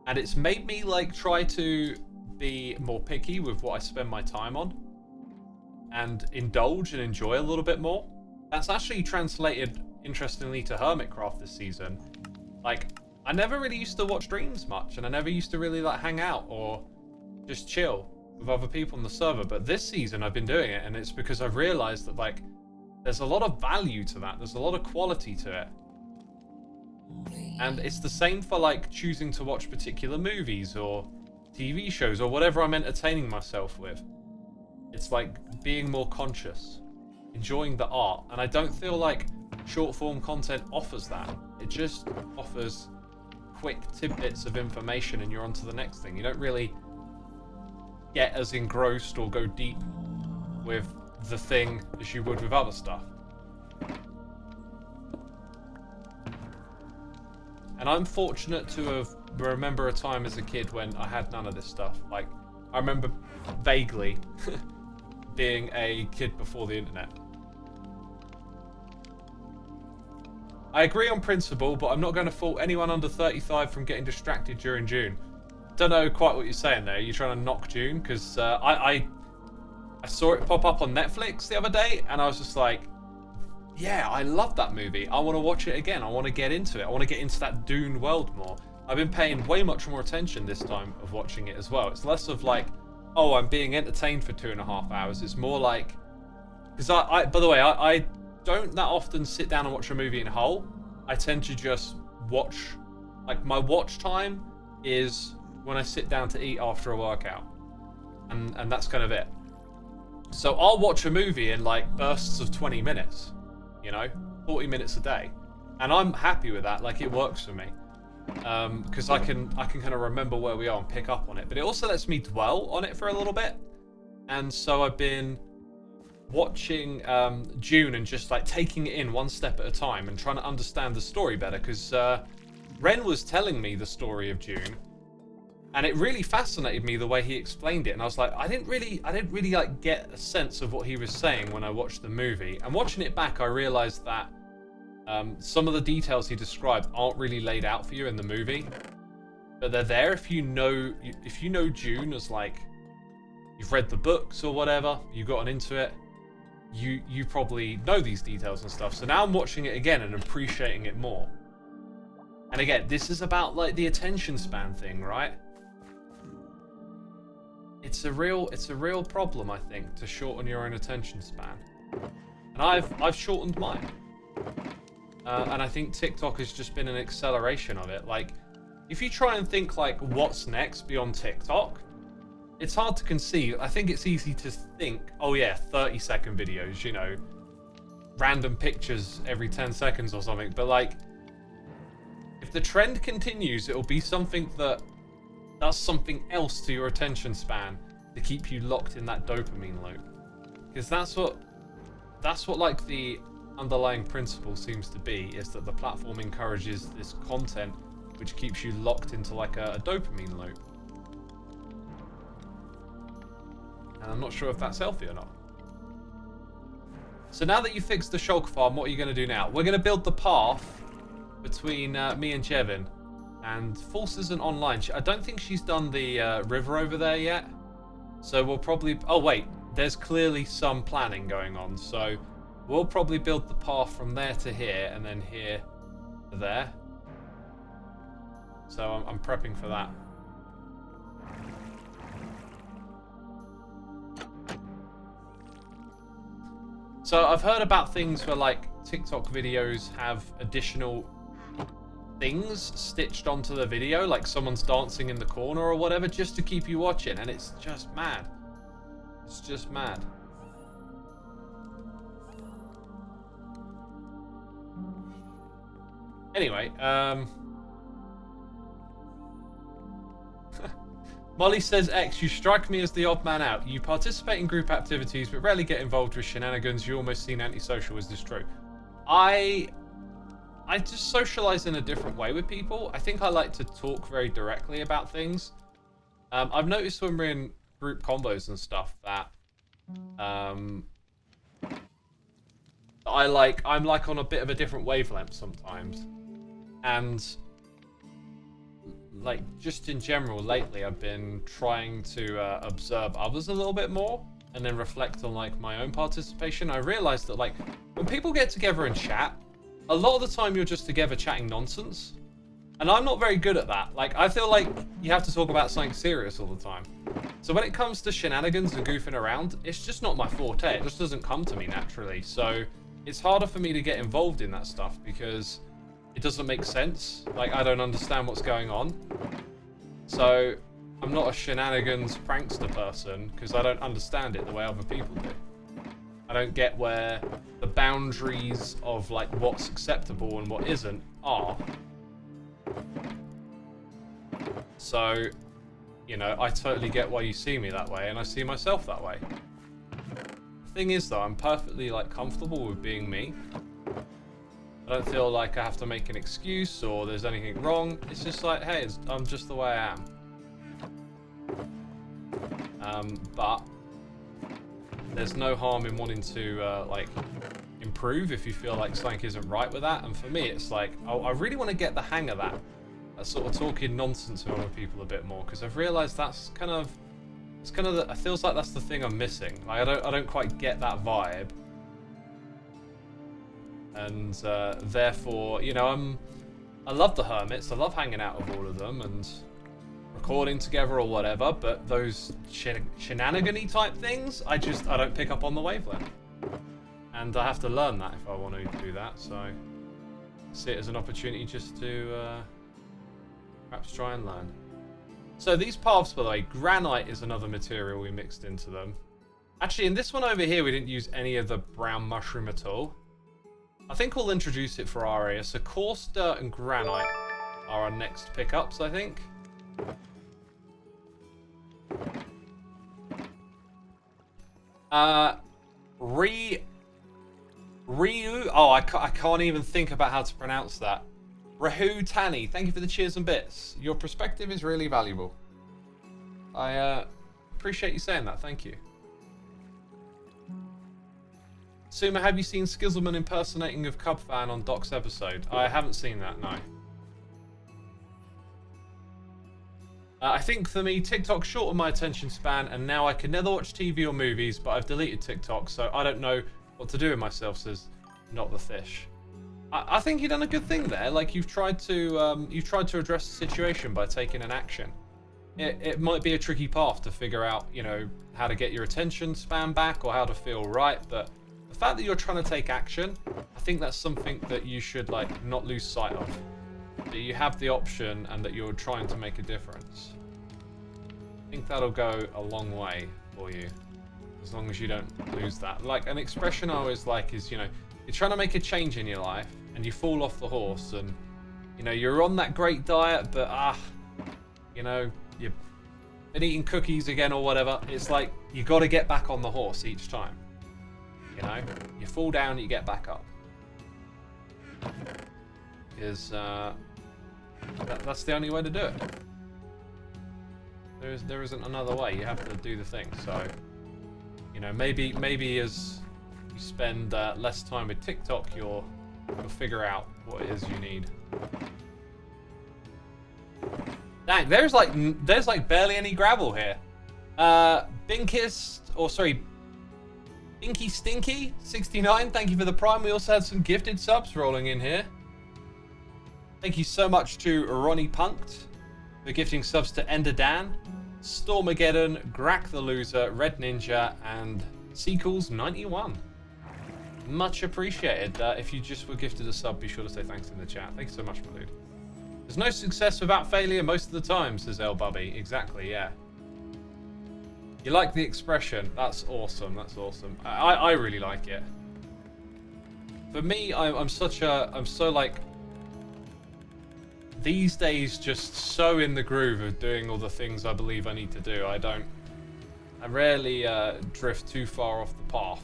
and it's made me like try to be more picky with what I spend my time on and indulge and enjoy a little bit more. That's actually translated interestingly to Hermitcraft this season. Like, I never really used to watch streams much, and I never used to really like hang out or just chill with other people on the server, but this season I've been doing it, and it's because I've realized that like there's a lot of value to that. There's a lot of quality to it. And it's the same for like choosing to watch particular movies or TV shows or whatever I'm entertaining myself with. It's like being more conscious, enjoying the art, and I don't feel like short form content offers that. It just offers quick tidbits of information and you're on to the next thing. You don't really get as engrossed or go deep with the thing as you would with other stuff. And I'm fortunate to have remember a time as a kid when I had none of this stuff. Like, I remember vaguely being a kid before the internet. I agree on principle, but I'm not going to fault anyone under 35 from getting distracted during June. Don't know quite what you're saying there. You're trying to knock June? Because I saw it pop up on Netflix the other day, and I was just like, yeah, I love that movie. I want to watch it again. I want to get into it. I want to get into that Dune world more. I've been paying way much more attention this time of watching it as well. It's less of like, oh, I'm being entertained for 2.5 hours. It's more like, because I by the way, I don't that often sit down and watch a movie in whole. I tend to just watch, like my watch time is when I sit down to eat after a workout. And that's kind of it. So I'll watch a movie in like bursts of 20 minutes, you know, 40 minutes a day. And I'm happy with that, like it works for me. because I can kind of remember where we are and pick up on it. But it also lets me dwell on it for a little bit. And so I've been watching June and just like taking it in one step at a time and trying to understand the story better, because Ren was telling me the story of June, and it really fascinated me the way he explained it. And I was like, I didn't really like get a sense of what he was saying when I watched the movie. And watching it back, I realized that some of the details he described aren't really laid out for you in the movie, but they're there if you know June as like, you've read the books or whatever, you've gotten into it, you probably know these details and stuff. So now I'm watching it again and appreciating it more. And again, this is about like the attention span thing, right? It's a real problem, I think, to shorten your own attention span. And I've shortened mine. And I think TikTok has just been an acceleration of it. Like, if you try and think like, what's next beyond TikTok, it's hard to conceive. I think it's easy to think, oh yeah, 30-second videos, you know, random pictures every 10 seconds or something. But like, if the trend continues, it'll be something that does something else to your attention span to keep you locked in that dopamine loop. Because that's what like the underlying principle seems to be, is that the platform encourages this content which keeps you locked into like a dopamine loop. And I'm not sure if that's healthy or not. So now that you fixed the shulk farm, what are you going to do now? We're going to build the path between me and Jevin. And False isn't online. I don't think she's done the river over there yet. So we'll probably... Oh, wait. There's clearly some planning going on. So we'll probably build the path from there to here, and then here to there. So I'm prepping for that. So I've heard about things where like TikTok videos have additional things stitched onto the video, like someone's dancing in the corner or whatever, just to keep you watching, and it's just mad. It's just mad. Anyway, Molly says, X, you strike me as the odd man out. You participate in group activities, but rarely get involved with shenanigans. You almost seem antisocial. Is this true? I just socialize in a different way with people. I think I like to talk very directly about things. I've noticed when we're in group combos and stuff that I'm like on a bit of a different wavelength sometimes. And like, just in general, lately I've been trying to observe others a little bit more and then reflect on like my own participation. I realized that like when people get together and chat, a lot of the time you're just together chatting nonsense, and I'm not very good at that. Like, I feel like you have to talk about something serious all the time. So when it comes to shenanigans and goofing around, it's just not my forte. It just doesn't come to me naturally. So it's harder for me to get involved in that stuff because it doesn't make sense. Like, I don't understand what's going on. So I'm not a shenanigans prankster person because I don't understand it the way other people do. I don't get where the boundaries of like what's acceptable and what isn't are. So, you know, I totally get why you see me that way, and I see myself that way. The thing is though, I'm perfectly like comfortable with being me. I don't feel like I have to make an excuse or there's anything wrong. It's just like, hey, I'm just the way I am. But there's no harm in wanting to like improve if you feel like something isn't right with that. And for me, it's like, I really want to get the hang of that sort of talking nonsense with other people a bit more, because I've realised that's kind of, it feels like that's the thing I'm missing. Like, I don't quite get that vibe. And therefore, you know, I love the Hermits. I love hanging out with all of them and recording together or whatever. But those shenanigan-y type things, I don't pick up on the wavelength. And I have to learn that if I want to do that. So I see it as an opportunity just to perhaps try and learn. So these paths, by the way, granite is another material we mixed into them. Actually, in this one over here, we didn't use any of the brown mushroom at all. I think we'll introduce it for our area. So coarse dirt and granite are our next pickups, I think. Ryu. Oh, I can't even think about how to pronounce that. Rahu Tani, thank you for the cheers and bits. Your perspective is really valuable. I appreciate you saying that. Thank you. Suma, have you seen Skizzleman impersonating of Cub Fan on Doc's episode? I haven't seen that, no. I think for me, TikTok's shortened my attention span, and now I can never watch TV or movies, but I've deleted TikTok, so I don't know what to do with myself, says Not the Fish. I think you've done a good thing there. Like, you've tried to address the situation by taking an action. It might be a tricky path to figure out, you know, how to get your attention span back or how to feel right, but the fact that you're trying to take action, I think that's something that you should, like, not lose sight of. That you have the option and that you're trying to make a difference. I think that'll go a long way for you, as long as you don't lose that. Like, an expression I always like is, you know, you're trying to make a change in your life and you fall off the horse and, you know, you're on that great diet, but you know, you've been eating cookies again or whatever. It's like, you got to get back on the horse each time. You know, you fall down, you get back up. Because that's the only way to do it. There isn't another way. You have to do the thing. So, you know, maybe as you spend less time with TikTok, you'll figure out what it is you need. Dang, there's like barely any gravel here. Binky Stinky 69, thank you for the prime. We also had some gifted subs rolling in here. Thank you so much to Ronnie Punkt for gifting subs to Ender Dan, Stormageddon, Grack the Loser, Red Ninja, and Sequels 91. Much appreciated. If you just were gifted a sub, be sure to say thanks in the chat. Thank you so much, my dude. There's no success without failure most of the time, says El Bubby. Exactly, yeah. You like the expression? That's awesome. That's awesome. I really like it. For me, I'm so like, these days just so in the groove of doing all the things I believe I need to do. I rarely drift too far off the path.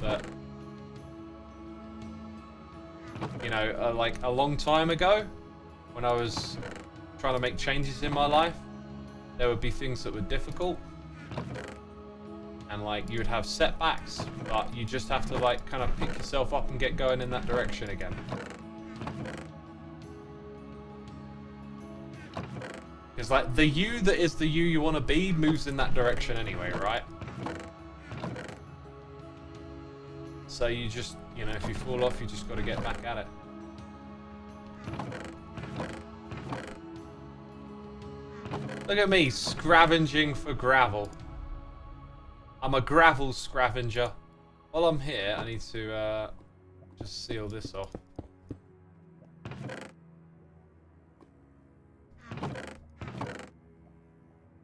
But you know, like a long time ago, when I was trying to make changes in my life, there would be things that were difficult, and like you would have setbacks, but you just have to like kind of pick yourself up and get going in that direction again. Because like the you that is the you want to be moves in that direction anyway, right? So you just, you know, if you fall off, you just got to get back at it. Look at me, scavenging for gravel. I'm a gravel scavenger. While I'm here, I need to just seal this off.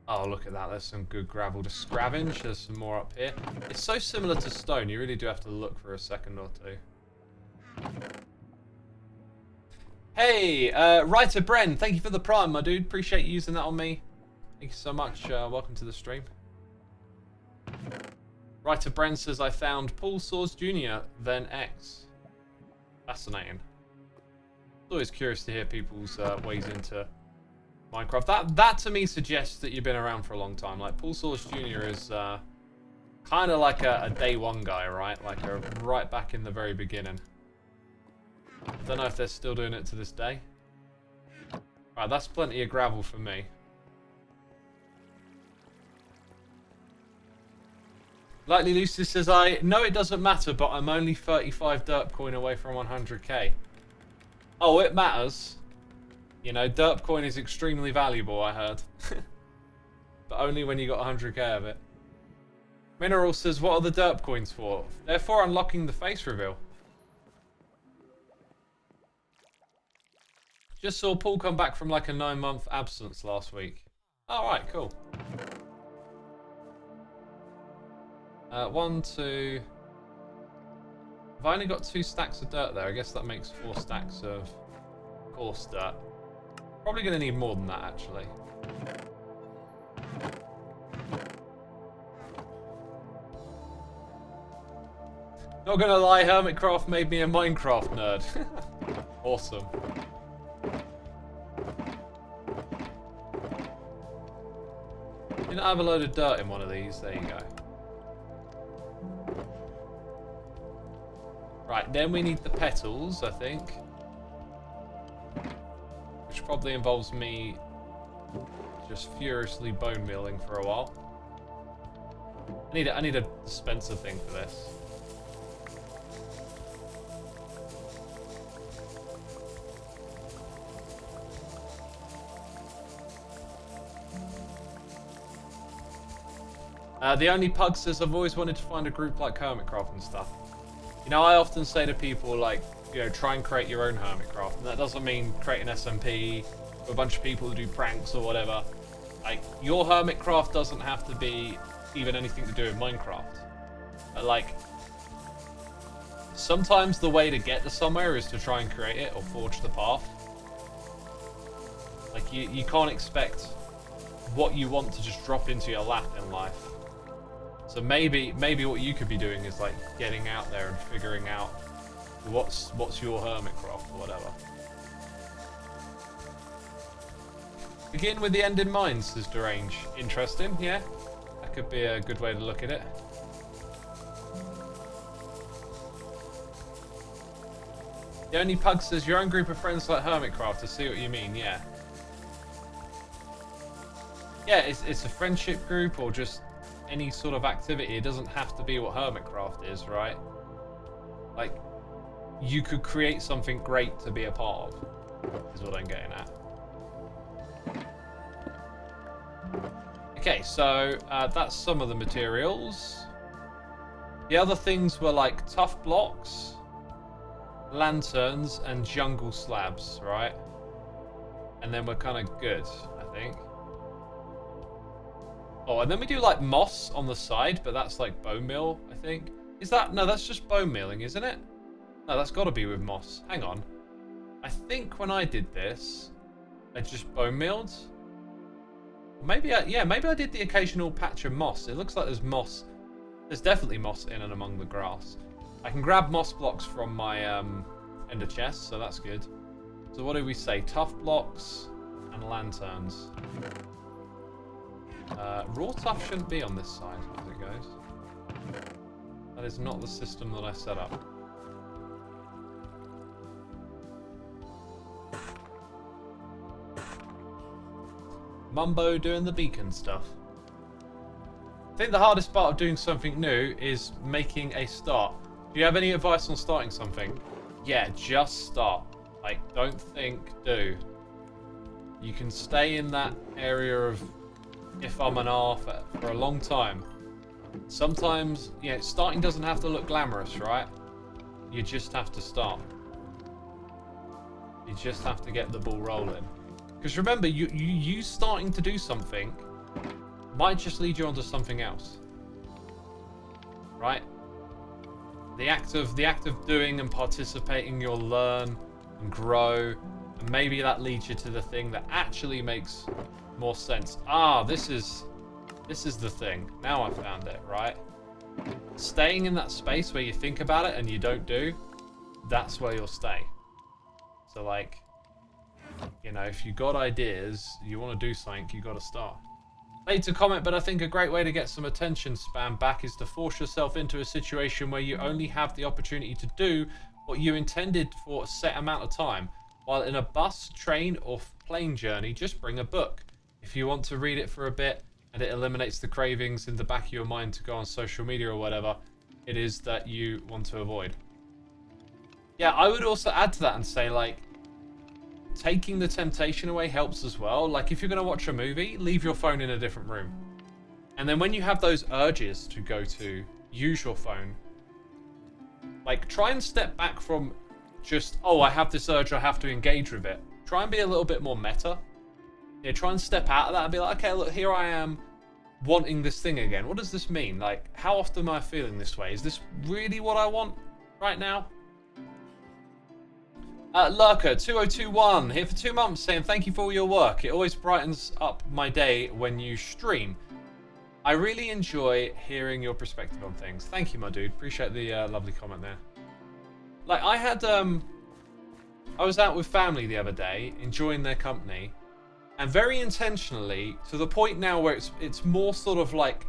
Oh, look at that. There's some good gravel to scavenge. There's some more up here. It's so similar to stone. You really do have to look for a second or two. Hey, Writer Bren. Thank you for the prime, my dude. Appreciate you using that on me. Thank you so much. Welcome to the stream. Writer Bren says, I found Paul Saws Jr., then X. Fascinating. It's always curious to hear people's ways into Minecraft. That to me suggests that you've been around for a long time. Like, Paul Saws Jr. is kind of like a day one guy, right? Like right back in the very beginning. I don't know if they're still doing it to this day. Right, that's plenty of gravel for me. Lightly Lucy says, I know it doesn't matter, but I'm only 35 derp coin away from 100k. Oh, it matters. You know, derp coin is extremely valuable, I heard. But only when you got 100k of it. Mineral says, what are the derp coins for? They're for unlocking the face reveal. Just saw Paul come back from like a 9-month absence last week. Alright, cool. 1, 2... I've only got 2 stacks of dirt there. I guess that makes 4 stacks of coarse dirt. Probably going to need more than that, actually. Not gonna lie, Hermitcraft made me a Minecraft nerd. Awesome. Didn't I have a load of dirt in one of these? There you go. Right, then we need the petals, I think. Which probably involves me just furiously bone mealing for a while. I need a dispenser thing for this. The only pug says, I've always wanted to find a group like Hermitcraft and stuff. You know, I often say to people, like, you know, try and create your own Hermitcraft. And that doesn't mean create an SMP with a bunch of people who do pranks or whatever. Like, your Hermitcraft doesn't have to be even anything to do with Minecraft. But, like, sometimes the way to get to somewhere is to try and create it or forge the path. Like, you can't expect what you want to just drop into your lap in life. So maybe what you could be doing is like getting out there and figuring out what's your Hermitcraft or whatever. Begin with the end in mind, says Derange. Interesting, yeah. That could be a good way to look at it. The only pug says your own group of friends like Hermitcraft. I see what you mean, yeah. Yeah, it's a friendship group or just any sort of activity. It doesn't have to be what Hermitcraft is, right? Like, you could create something great to be a part of, is what I'm getting at. Okay, so that's some of the materials. The other things were like tough blocks, lanterns, and jungle slabs, right? And then we're kind of good, I think. Oh, and then we do like moss on the side, but that's like bone meal, I think. Is that? No, that's just bone mealing, isn't it? No, that's got to be with moss. Hang on. I think when I did this, I just bone mealed. Maybe maybe I did the occasional patch of moss. It looks like there's moss. There's definitely moss in and among the grass. I can grab moss blocks from my ender chest, so that's good. So what do we say? Tough blocks and lanterns. Raw tough shouldn't be on this side as it goes. That is not the system that I set up. Mumbo doing the beacon stuff. I think the hardest part of doing something new is making a start. Do you have any advice on starting something? Yeah, just start. Like, don't think, do. You can stay in that area of if I'm an R for a long time. Sometimes, you know, starting doesn't have to look glamorous, right? You just have to start. You just have to get the ball rolling. Because remember, you starting to do something might just lead you onto something else, right? The act of doing and participating, you'll learn and grow, and maybe that leads you to the thing that actually makes more sense. Ah, this is the thing. Now I found it, right? Staying in that space where you think about it and you don't do, that's where you'll stay. So like, you know, if you got ideas, you want to do something, you got to start. Late to comment, but I think a great way to get some attention spam back is to force yourself into a situation where you only have the opportunity to do what you intended for a set amount of time. While in a bus, train, or plane journey, just bring a book. If you want to read it for a bit and it eliminates the cravings in the back of your mind to go on social media or whatever it is that you want to avoid. Yeah, I would also add to that and say, like, taking the temptation away helps as well. Like, if you're going to watch a movie, leave your phone in a different room. And then when you have those urges to go to, use your phone. Like, try and step back from just, oh, I have this urge, I have to engage with it. Try and be a little bit more meta. Yeah, try and step out of that and be like, okay, look, here I am wanting this thing again. What does this mean? Like, how often am I feeling this way? Is this really what I want right now? Lurker2021 here for 2 months saying thank you for all your work. It always brightens up my day when you stream. I really enjoy hearing your perspective on things. Thank you, my dude. Appreciate the lovely comment there. Like, I had, I was out with family the other day, enjoying their company, and very intentionally, to the point now where it's more sort of like,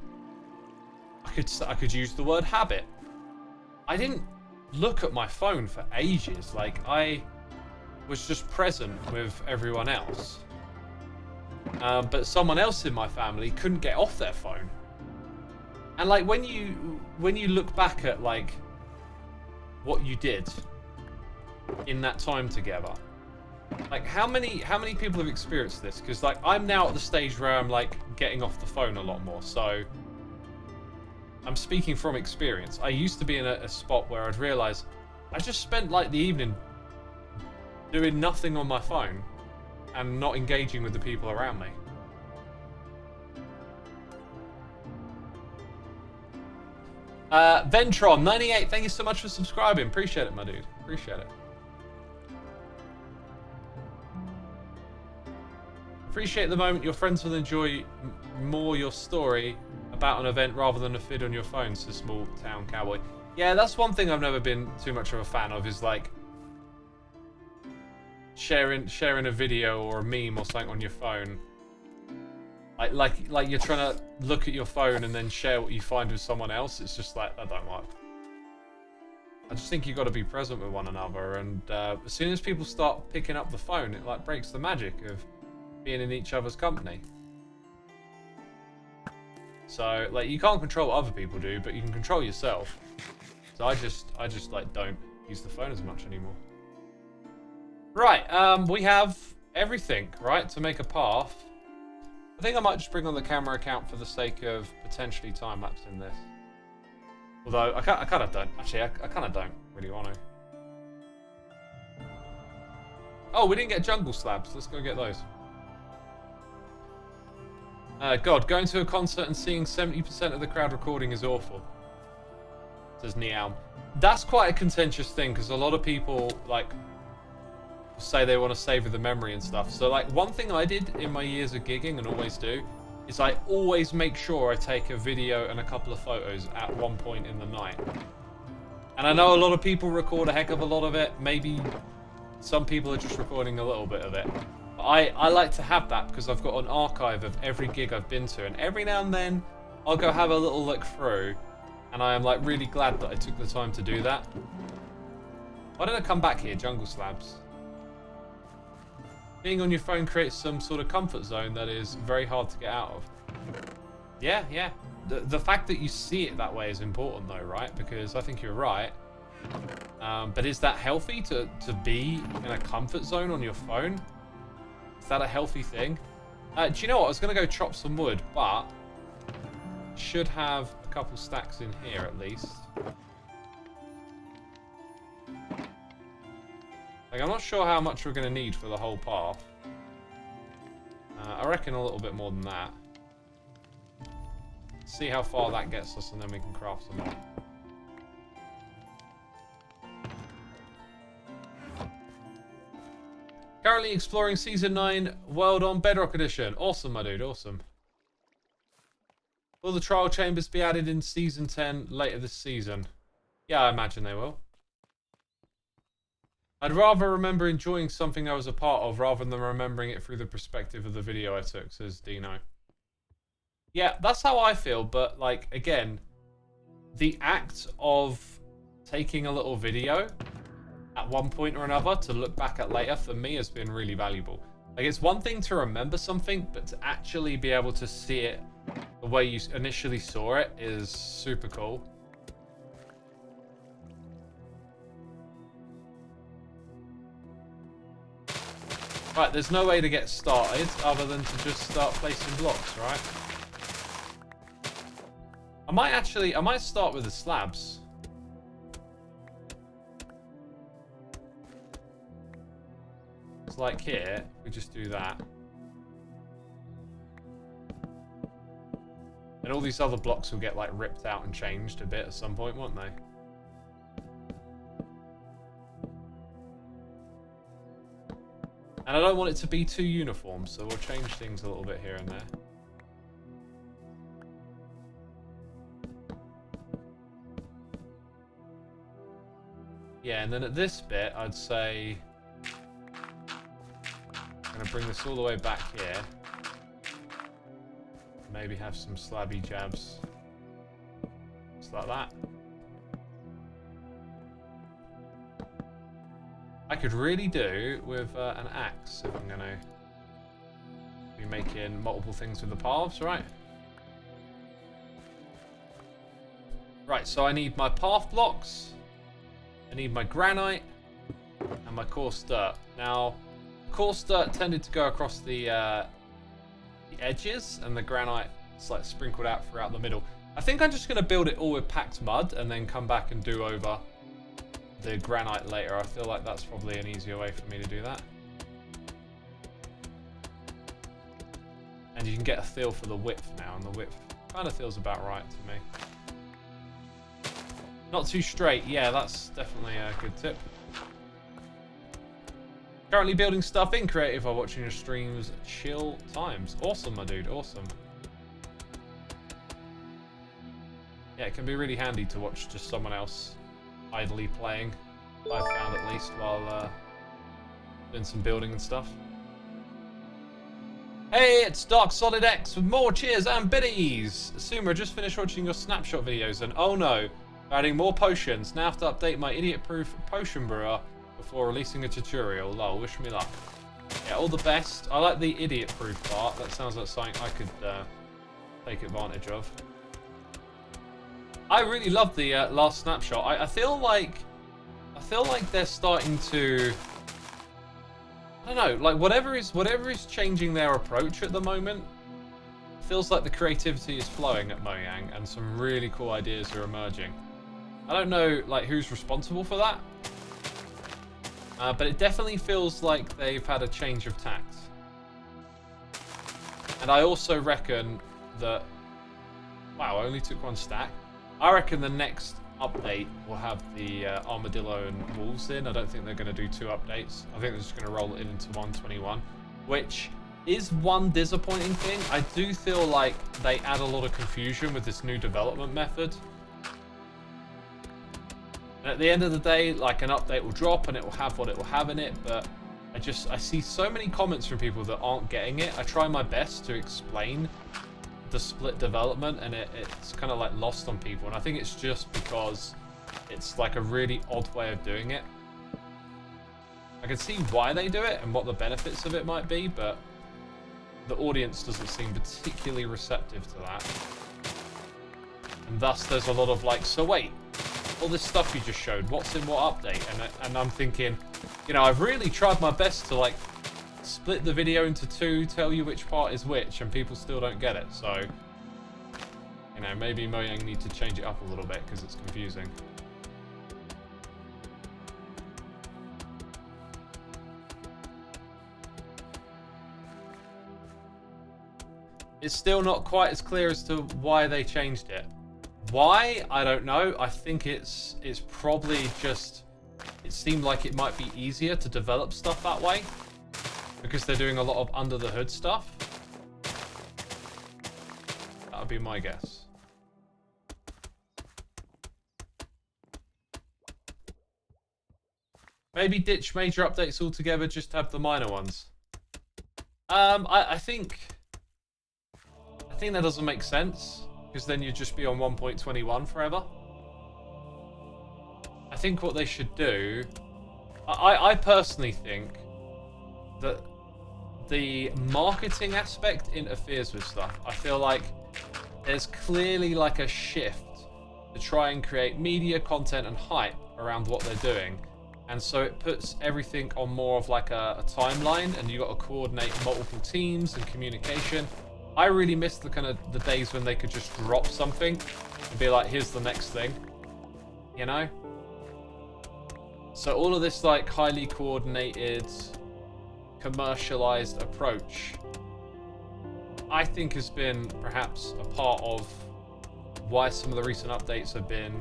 I could use the word habit. I didn't look at my phone for ages. Like, I was just present with everyone else. But someone else in my family couldn't get off their phone. And like, when you look back at like what you did in that time together, like how many people have experienced this? Because like, I'm now at the stage where I'm like getting off the phone a lot more. So I'm speaking from experience. I used to be in a spot where I'd realize I just spent like the evening doing nothing on my phone and not engaging with the people around me. Ventron98, thank you so much for subscribing. Appreciate it, my dude. Appreciate it. Appreciate the moment your friends will enjoy more your story about an event rather than a vid on your phone, says Small Town Cowboy. Yeah, that's one thing I've never been too much of a fan of, is like sharing a video or a meme or something on your phone. Like you're trying to look at your phone and then share what you find with someone else. It's just like, that don't work. I just think you've got to be present with one another, and as soon as people start picking up the phone, it like breaks the magic of being in each other's company. So like, you can't control what other people do, but you can control yourself. So I just like don't use the phone as much anymore. Right, we have everything, right, to make a path. I think I might just bring on the camera account for the sake of potentially time-lapsing this. Although, I kind of don't. Actually, I kind of don't really want to. Oh, we didn't get jungle slabs. Let's go get those. God, going to a concert and seeing 70% of the crowd recording is awful, says Niam. That's quite a contentious thing, because a lot of people, like, say they want to savor the memory and stuff. So like, one thing I did in my years of gigging, and always do, is I always make sure I take a video and a couple of photos at one point in the night. And I know a lot of people record a heck of a lot of it. Maybe some people are just recording a little bit of it. But I like to have that because I've got an archive of every gig I've been to, and every now and then I'll go have a little look through, and I am like really glad that I took the time to do that. Why don't I come back here, jungle slabs? Being on your phone creates some sort of comfort zone that is very hard to get out of. Yeah, yeah. The fact that you see it that way is important though, right? Because I think you're right. But is that healthy to be in a comfort zone on your phone? Is that a healthy thing? Do you know what? I was going to go chop some wood, but should have a couple stacks in here at least. Like, I'm not sure how much we're going to need for the whole path. I reckon a little bit more than that. See how far that gets us, and then we can craft some more. Currently exploring Season 9 World on Bedrock Edition. Awesome, my dude, awesome. Will the trial chambers be added in Season 10 later this season? Yeah, I imagine they will. I'd rather remember enjoying something I was a part of rather than remembering it through the perspective of the video I took, says Dino. Yeah, that's how I feel, but like, again, the act of taking a little video at one point or another to look back at later, for me, has been really valuable. Like, it's one thing to remember something, but to actually be able to see it the way you initially saw it is super cool. Right, there's no way to get started other than to just start placing blocks, right? I might start with the slabs. It's like here, we just do that. And all these other blocks will get like ripped out and changed a bit at some point, won't they? And I don't want it to be too uniform, so we'll change things a little bit here and there. Yeah, and then at this bit, I'd say I'm going to bring this all the way back here. Maybe have some slabby jabs. Just like that. I could really do with an axe if I'm going to be making multiple things with the paths, right? Right, so I need my path blocks, I need my granite, and my coarse dirt. Now, coarse dirt tended to go across the edges, and the granite is like sprinkled out throughout the middle. I think I'm just going to build it all with packed mud, and then come back and do over the granite later. I feel like that's probably an easier way for me to do that. And you can get a feel for the width now, and the width kind of feels about right to me. Not too straight, yeah, that's definitely a good tip. Currently building stuff in creative while watching your streams. Chill times. Awesome, my dude, awesome. Yeah, it can be really handy to watch just someone else idly playing, I've found at least, while doing some building and stuff. Hey, it's Dark Solid X with more cheers and biddies! Xisuma, just finished watching your snapshot videos and oh no, adding more potions. Now I have to update my idiot-proof potion brewer before releasing a tutorial. Lol, wish me luck. Yeah, all the best. I like the idiot-proof part. That sounds like something I could take advantage of. I really love the last snapshot. I feel like they're starting to, I don't know, like whatever is changing their approach at the moment. Feels like the creativity is flowing at Mojang, and some really cool ideas are emerging. I don't know like who's responsible for that, but it definitely feels like they've had a change of tact. And I also reckon that, wow, I only took one stack. I reckon the next update will have the armadillo and wolves in. I don't think they're going to do 2 updates. I think they're just going to roll it into 1.21, which is one disappointing thing. I do feel like they add a lot of confusion with this new development method. And at the end of the day, like, an update will drop and it will have what it will have in it, but I see so many comments from people that aren't getting it. I try my best to explain the split development, and it's kind of like lost on people, and I think it's just because it's like a really odd way of doing it. I can see why they do it and what the benefits of it might be, but the audience doesn't seem particularly receptive to that, and thus there's a lot of like, so wait, all this stuff you just showed, what's in what update? And I'm thinking, you know, I've really tried my best to like split the video into 2, tell you which part is which, and people still don't get it. So, you know, maybe Mojang need to change it up a little bit because it's confusing. It's still not quite as clear as to why they changed it. Why? I don't know. I think it's probably just, it seemed like it might be easier to develop stuff that way, because they're doing a lot of under the hood stuff. That would be my guess. Maybe ditch major updates altogether, just have the minor ones. I think that doesn't make sense, because then you'd just be on 1.21 forever. I think what they should do, I personally think that the marketing aspect interferes with stuff. I feel like there's clearly like a shift to try and create media, content, and hype around what they're doing. And so it puts everything on more of like a timeline, and you got to coordinate multiple teams and communication. I really miss the kind of the days when they could just drop something and be like, here's the next thing, you know? So all of this like highly coordinated, commercialized approach, I think has been perhaps a part of why some of the recent updates have been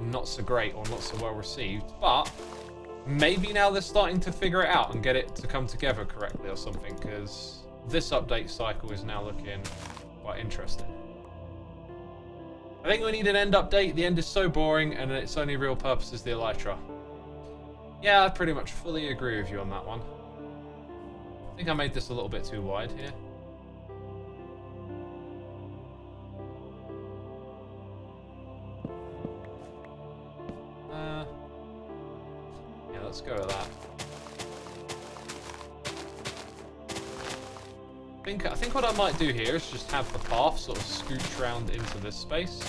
not so great or not so well received. But maybe now they're starting to figure it out and get it to come together correctly or something, because this update cycle is now looking quite interesting. I think we need an end update. The end is so boring, and its only real purpose is the elytra. Yeah, I pretty much fully agree with you on that one. I think I made this a little bit too wide here. Yeah, let's go with that. I think what I might do here is just have the path sort of scooch round into this space.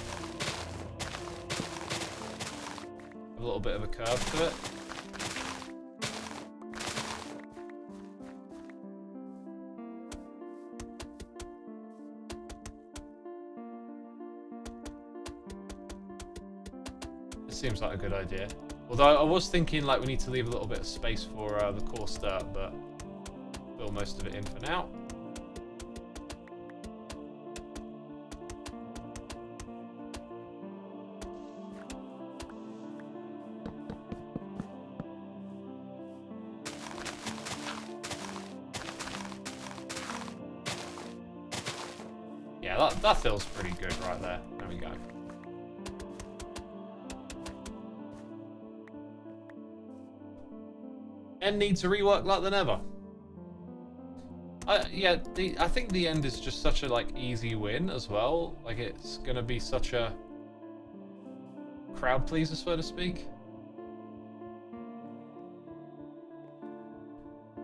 A little bit of a curve to it. This seems like a good idea. Although I was thinking like we need to leave a little bit of space for the coarse dirt, but fill most of it in for now. Yeah, that feels pretty good right there. There we go. End needs a rework like than ever. Yeah, I think the end is just such a like easy win as well. Like it's gonna be such a crowd pleaser, so to speak.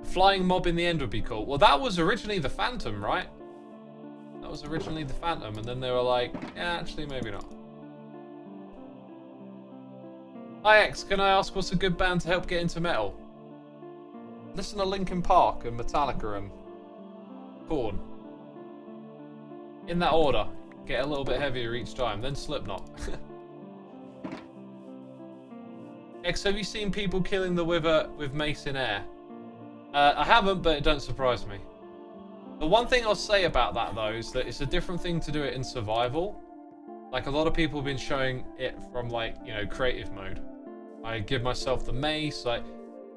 Flying mob in the end would be cool. Well, that was originally the Phantom, right? That was originally the Phantom, and then they were like, yeah, actually, maybe not. Hi X, can I ask what's a good band to help get into metal? Listen to Linkin Park and Metallica and Korn. In that order. Get a little bit heavier each time, then Slipknot. X, have you seen people killing the Wither with mace in air? I haven't, but it don't surprise me. The one thing I'll say about that, though, is that it's a different thing to do it in survival. Like, a lot of people have been showing it from, like, you know, creative mode. I give myself the mace, like...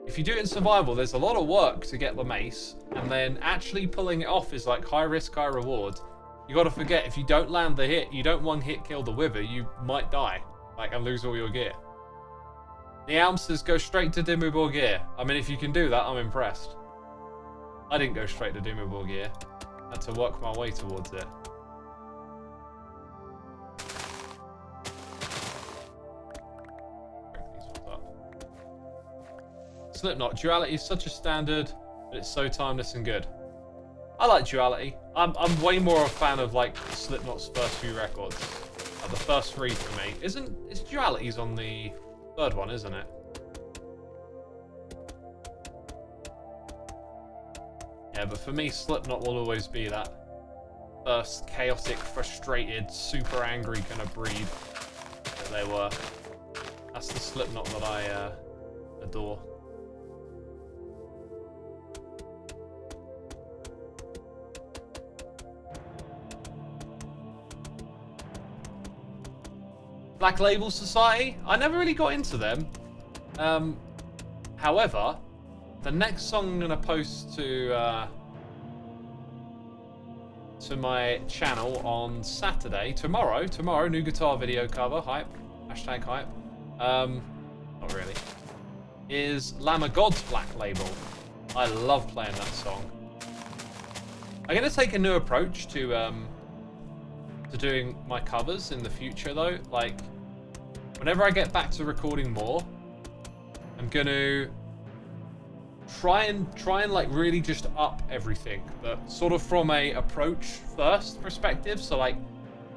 If you do it in survival, there's a lot of work to get the mace, and then actually pulling it off is like high risk, high reward. You got to forget, if you don't land the hit, you don't one hit kill the Wither, you might die, like, and lose all your gear. The Alm says go straight to dimmable gear. I mean, if you can do that, I'm impressed. I didn't go straight to dimmable gear. I had to work my way towards it. Slipknot, duality is such a standard, but it's so timeless and good. I like duality. I'm way more a fan of like Slipknot's first few records. Like the first three for me. It's duality's on the third one, isn't it? Yeah, but for me, Slipknot will always be that first chaotic, frustrated, super angry kind of breed that they were. That's the Slipknot that I adore. Black Label Society? I never really got into them. However, the next song I'm gonna post to my channel on Saturday, tomorrow, new guitar video cover, hype, hashtag hype, not really, is Lamb of God's Black Label. I love playing that song. I'm gonna take a new approach to doing my covers in the future though. Like, whenever I get back to recording more, I'm gonna try and like really just up everything, but sort of from a approach first perspective. So like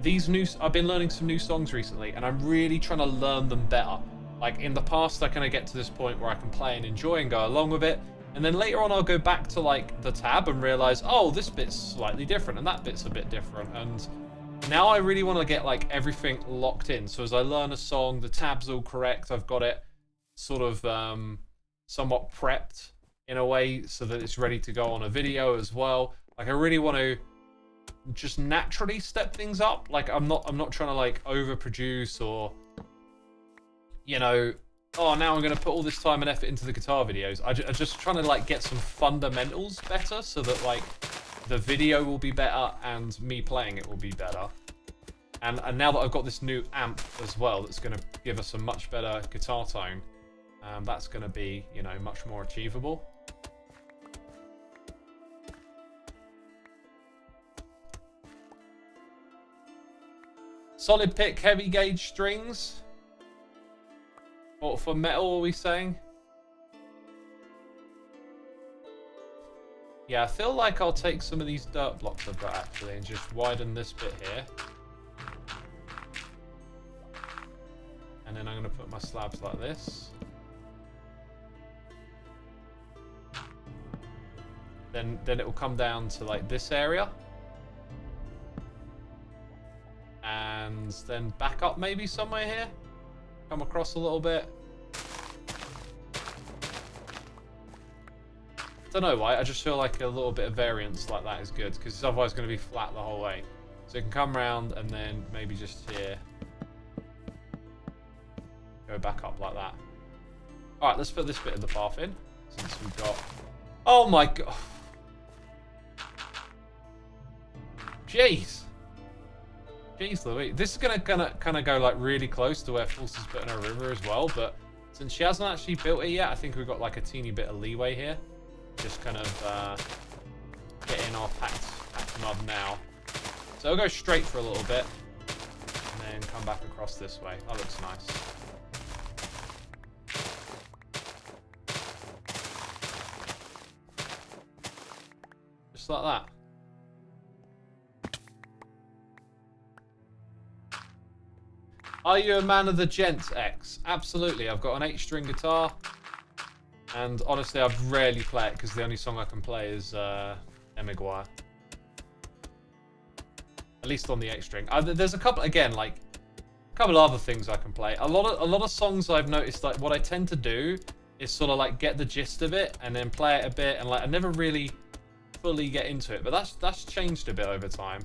I've been learning some new songs recently, and I'm really trying to learn them better. Like in the past, I kind of get to this point where I can play and enjoy and go along with it, and then later on I'll go back to like the tab and realize, oh, this bit's slightly different and that bit's a bit different. And now I really want to get like everything locked in. So as I learn a song, the tab's all correct. I've got it sort of somewhat prepped in a way so that it's ready to go on a video as well. Like I really want to just naturally step things up. Like I'm not trying to like overproduce or, you know, oh, now I'm going to put all this time and effort into the guitar videos. I'm just trying to like get some fundamentals better so that like the video will be better and me playing it will be better. And now that I've got this new amp as well, that's going to give us a much better guitar tone, that's going to be, you know, much more achievable. Solid pick, heavy gauge strings. Or for metal, are we saying? Yeah, I feel like I'll take some of these dirt blocks I've got actually and just widen this bit here. And then I'm going to put my slabs like this. Then it will come down to like this area. And then back up maybe somewhere here. Come across a little bit. Don't know why, I just feel like a little bit of variance like that is good, because it's otherwise going to be flat the whole way. So it can come round and then maybe just here. Go back up like that. Alright, let's put this bit of the path in, since we've got... Oh my god! Jeez! Jeez Louise. This is gonna kind of go like really close to where False is putting her river as well, but since she hasn't actually built it yet, I think we've got like a teeny bit of leeway here. Just kind of get in our packed mud now. So we'll go straight for a little bit, and then come back across this way. That looks nice. Just like that. Are you a man of the gents, X? Absolutely. I've got an 8-string guitar. And honestly, I rarely play it because the only song I can play is Maguire. At least on the 8-string. There's a couple, again, like, a couple other things I can play. A lot of songs I've noticed, like, what I tend to do is sort of, like, get the gist of it and then play it a bit. And, like, I never really fully get into it. But that's changed a bit over time.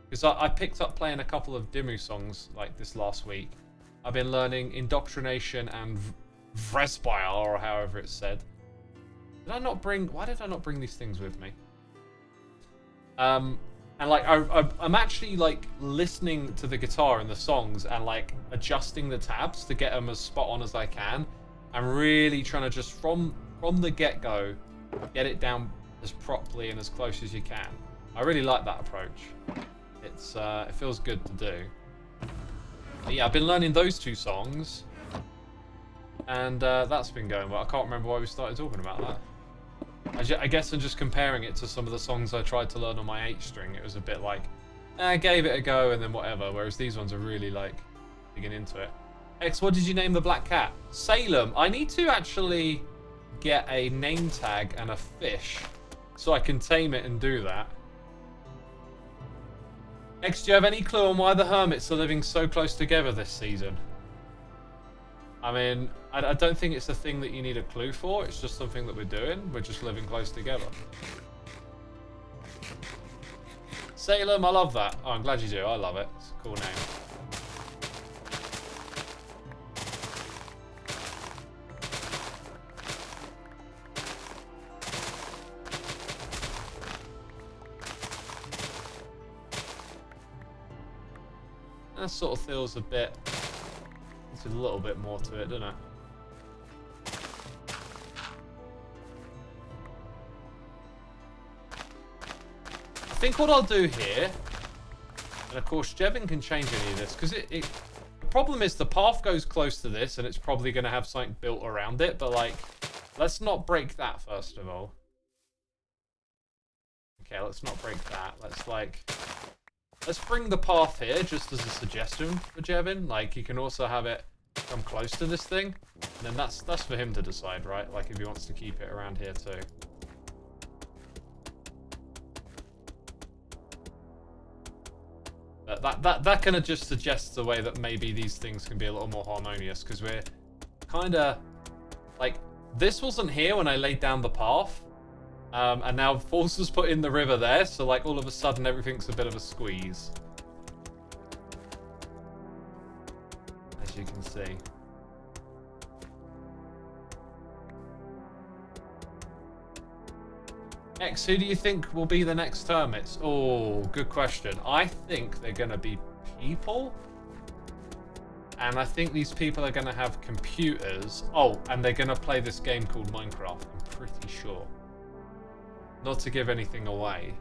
Because I picked up playing a couple of Dimmu songs like this last week. I've been learning Indoctrination and Vrespire, or however it's said. Why did I not bring these things with me? And like I'm actually like listening to the guitar and the songs and like adjusting the tabs to get them as spot on as I can. I'm really trying to just from the get-go get it down as properly and as close as you can. I really like that approach. It feels good to do. But yeah, I've been learning those 2 songs, and that's been going well. I can't remember why we started talking about that. I guess I'm just comparing it to some of the songs I tried to learn on my 8-string. It was a bit like, I gave it a go and then whatever, whereas these ones are really like digging into it. X, what did you name the black cat? Salem. I need to actually get a name tag and a fish so I can tame it and do that. X, do you have any clue on why the hermits are living so close together this season? I mean, I don't think it's a thing that you need a clue for. It's just something that we're doing. We're just living close together. Salem, I love that. Oh, I'm glad you do. I love it. It's a cool name. That sort of feels a bit... There's a little bit more to it, doesn't it? I think what I'll do here, and of course Jevin can change any of this, because the problem is the path goes close to this, and it's probably going to have something built around it, but like, let's not break that first of all. Okay, let's not break that. Let's bring the path here, just as a suggestion for Jevin. Like, you can also have it come close to this thing, and then that's for him to decide, right? Like, if he wants to keep it around here too. But that kind of just suggests a way that maybe these things can be a little more harmonious, because we're kind of like, this wasn't here when I laid down the path. And now Force has put in the river there, so like all of a sudden everything's a bit of a squeeze. As you can see. X, who do you think will be the next hermits? Oh, good question. I think they're going to be people. And I think these people are going to have computers. Oh, and they're going to play this game called Minecraft. I'm pretty sure. Not to give anything away.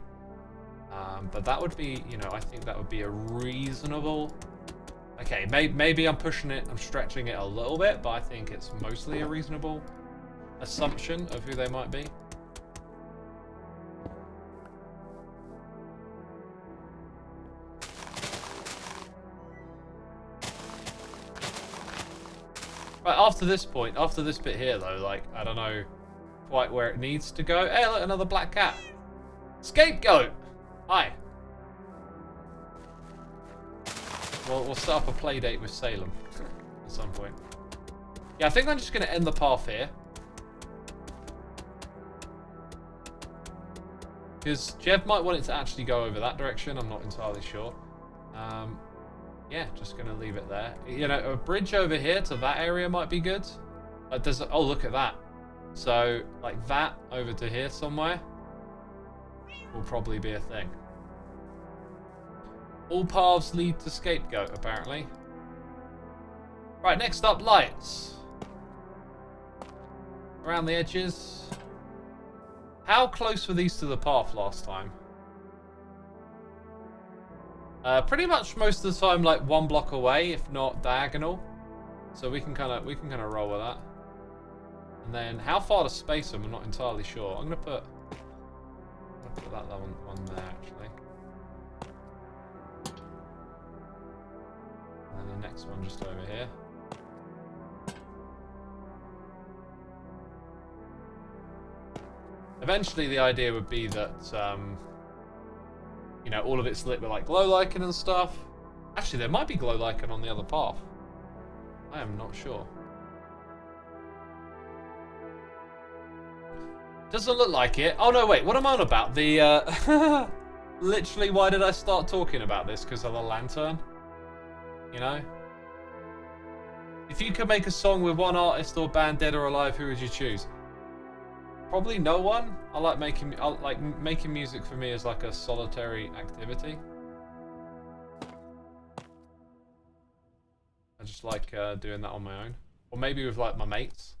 But that would be, you know, I think that would be a reasonable... Okay, maybe I'm pushing it, I'm stretching it a little bit, but I think it's mostly a reasonable assumption of who they might be. Right, after this point, after this bit here though, like, I don't know quite where it needs to go. Hey, look, another black cat. Scapegoat! Hi. We'll set up a play date with Salem at some point. Yeah, I think I'm just going to end the path here. Because Jeff might want it to actually go over that direction. I'm not entirely sure. Yeah, just going to leave it there. You know, a bridge over here to that area might be good. Oh, look at that. So, like that over to here somewhere will probably be a thing. All paths lead to Scapegoat, apparently. Right, next up, lights. Around the edges. How close were these to the path last time? Pretty much most of the time, like 1 block away, if not diagonal. So we can kind of roll with that. And then how far to space them, I'm not entirely sure. I'm gonna put that one there actually. And then the next one just over here. Eventually, the idea would be that, you know, all of it's lit with like glow lichen and stuff. Actually, there might be glow lichen on the other path. I am not sure. Doesn't look like it. Oh no, wait, what am I on about? The, literally, why did I start talking about this? Because of the lantern? You know? If you could make a song with one artist or band, dead or alive, who would you choose? Probably no one. I like making music for me is like a solitary activity. I just like doing that on my own, or maybe with like my mates.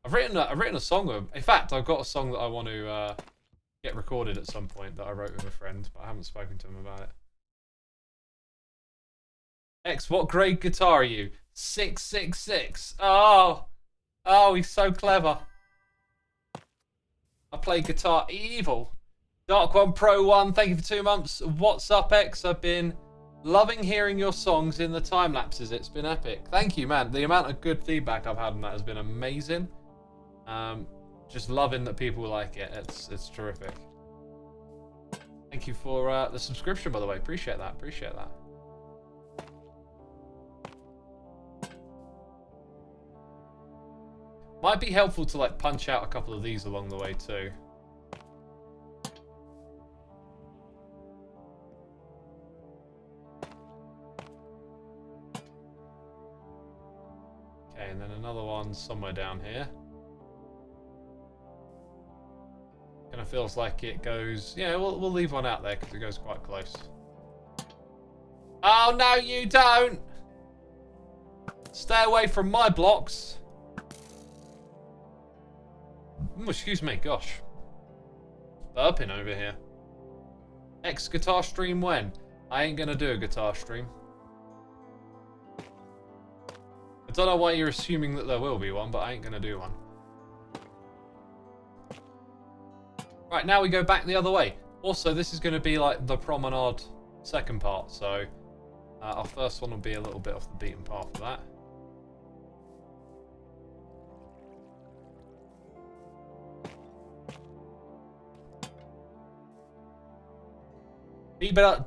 I've written a song with them. In fact, I've got a song that I want to get recorded at some point that I wrote with a friend, but I haven't spoken to him about it. X, what grade guitar are you? 666. Oh, he's so clever. I play guitar evil. Dark One Pro 1, thank you for 2 months. What's up, X? I've been loving hearing your songs in the time lapses. It's been epic. Thank you, man. The amount of good feedback I've had on that has been amazing. Just loving that people like it. It's terrific. Thank you for the subscription, by the way. Appreciate that. Appreciate that. Might be helpful to like punch out a couple of these along the way too. Okay, and then another one somewhere down here. Kind of feels like it goes... Yeah, we'll leave one out there because it goes quite close. Oh, no, you don't! Stay away from my blocks. Oh, excuse me, gosh. Burping over here. X guitar stream when? I ain't gonna do a guitar stream. I don't know why you're assuming that there will be one, but I ain't gonna do one. Right, now we go back the other way. Also, this is gonna be like the promenade second part, so our first one will be a little bit off the beaten path for that.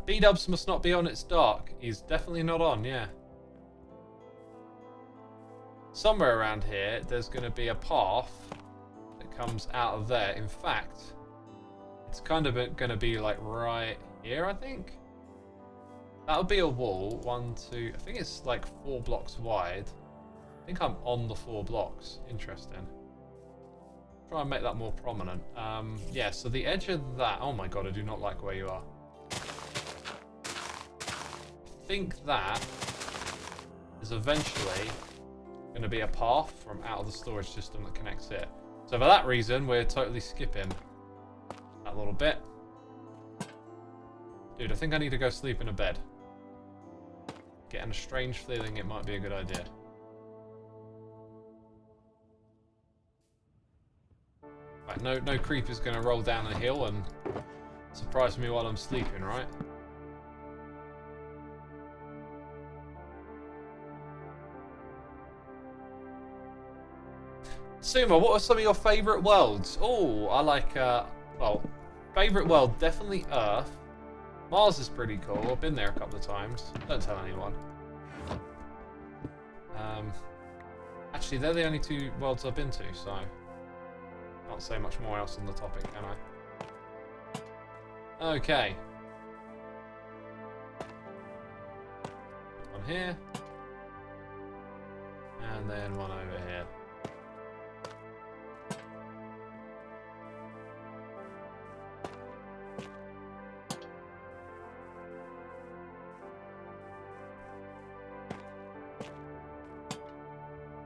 B-dubs must not be on, it's dark. He's definitely not on, yeah. Somewhere around here, there's going to be a path that comes out of there. In fact, it's kind of going to be like right here, I think. That'll be a wall. 1, 2, I think it's like 4 blocks wide. I think I'm on the 4 blocks. Interesting. Try and make that more prominent. Yeah, so the edge of that... Oh my god, I do not like where you are. I think that is eventually going to be a path from out of the storage system that connects it. So for that reason, we're totally skipping that little bit. Dude, I think I need to go sleep in a bed. Getting a strange feeling it might be a good idea. Right, no creeper's going to roll down a hill and surprise me while I'm sleeping, right? Xisuma, what are some of your favourite worlds? Oh, I like, well, favourite world, definitely Earth. Mars is pretty cool. I've been there a couple of times. Don't tell anyone. Actually, they're the only two worlds I've been to, so can't say much more else on the topic, can I? Okay. One here. And then one over here.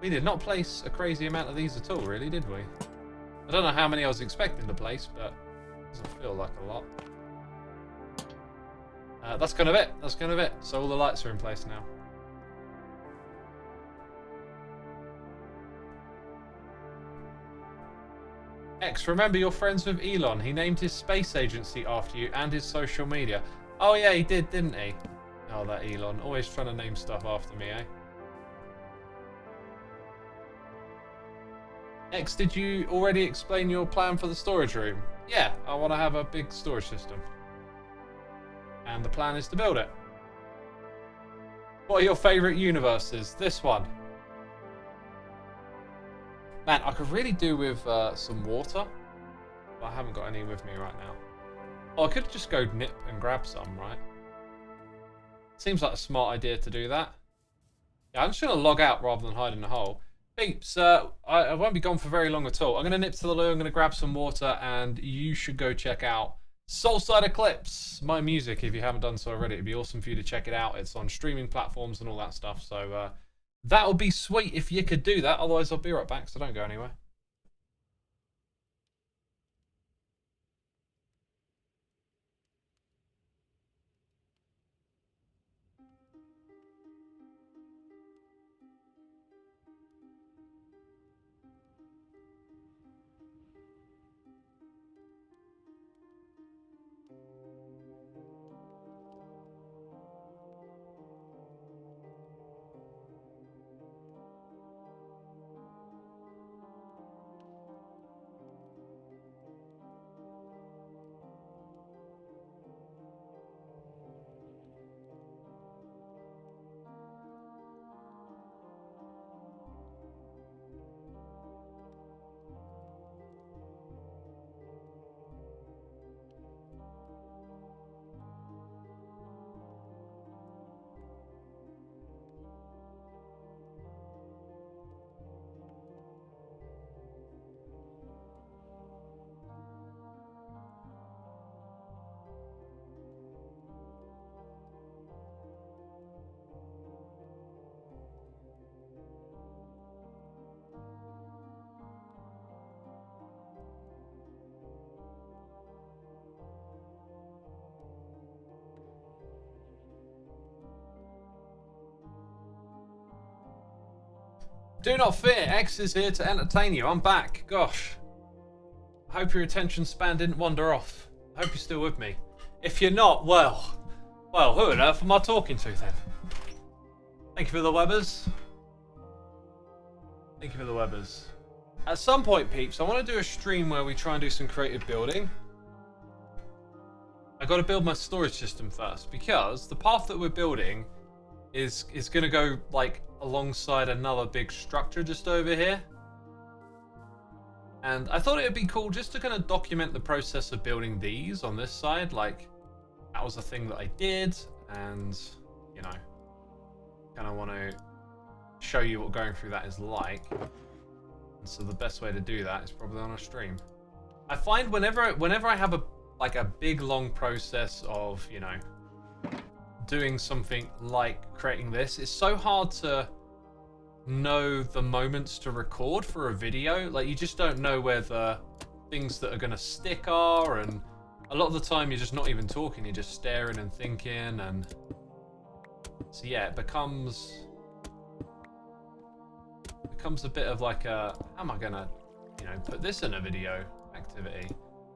We did not place a crazy amount of these at all, really, did we? I don't know how many I was expecting to place, but it doesn't feel like a lot. That's kind of it. That's kind of it. So all the lights are in place now. X, remember you're friends with Elon. He named his space agency after you and his social media. Oh yeah, he did, didn't he? Oh, that Elon. Always trying to name stuff after me, eh? X, did you already explain your plan for the storage room? Yeah, I want to have a big storage system. And the plan is to build it. What are your favourite universes? This one. Man, I could really do with some water. But I haven't got any with me right now. Oh, I could just go nip and grab some, right? Seems like a smart idea to do that. Yeah, I'm just going to log out rather than hide in the hole. Peeps, I won't be gone for very long at all. I'm going to nip to the loo, I'm going to grab some water, and you should go check out Soulside Eclipse, my music, if you haven't done so already. It'd be awesome for you to check it out. It's on streaming platforms and all that stuff, so that would be sweet if you could do that. Otherwise, I'll be right back, so don't go anywhere. Do not fear, X is here to entertain you. I'm back. Gosh. I hope your attention span didn't wander off. I hope you're still with me. If you're not, well, who on earth am I talking to then? Thank you for the Webbers. Thank you for the Webbers. At some point, peeps, I want to do a stream where we try and do some creative building. I got to build my storage system first, because the path that we're building is going to go like alongside another big structure just over here. And I thought it would be cool just to kind of document the process of building these on this side. Like, that was a thing that I did, and, you know, kind of want to show you what going through that is like. So the best way to do that is probably on a stream. I find whenever I have a big long process of, you know, doing something like creating this, it's so hard to know the moments to record for a video. Like, you just don't know where the things that are going to stick are, and a lot of the time you're just not even talking, you're just staring and thinking, and so yeah, it becomes a bit of like a, how am I gonna, you know, put this in a video activity?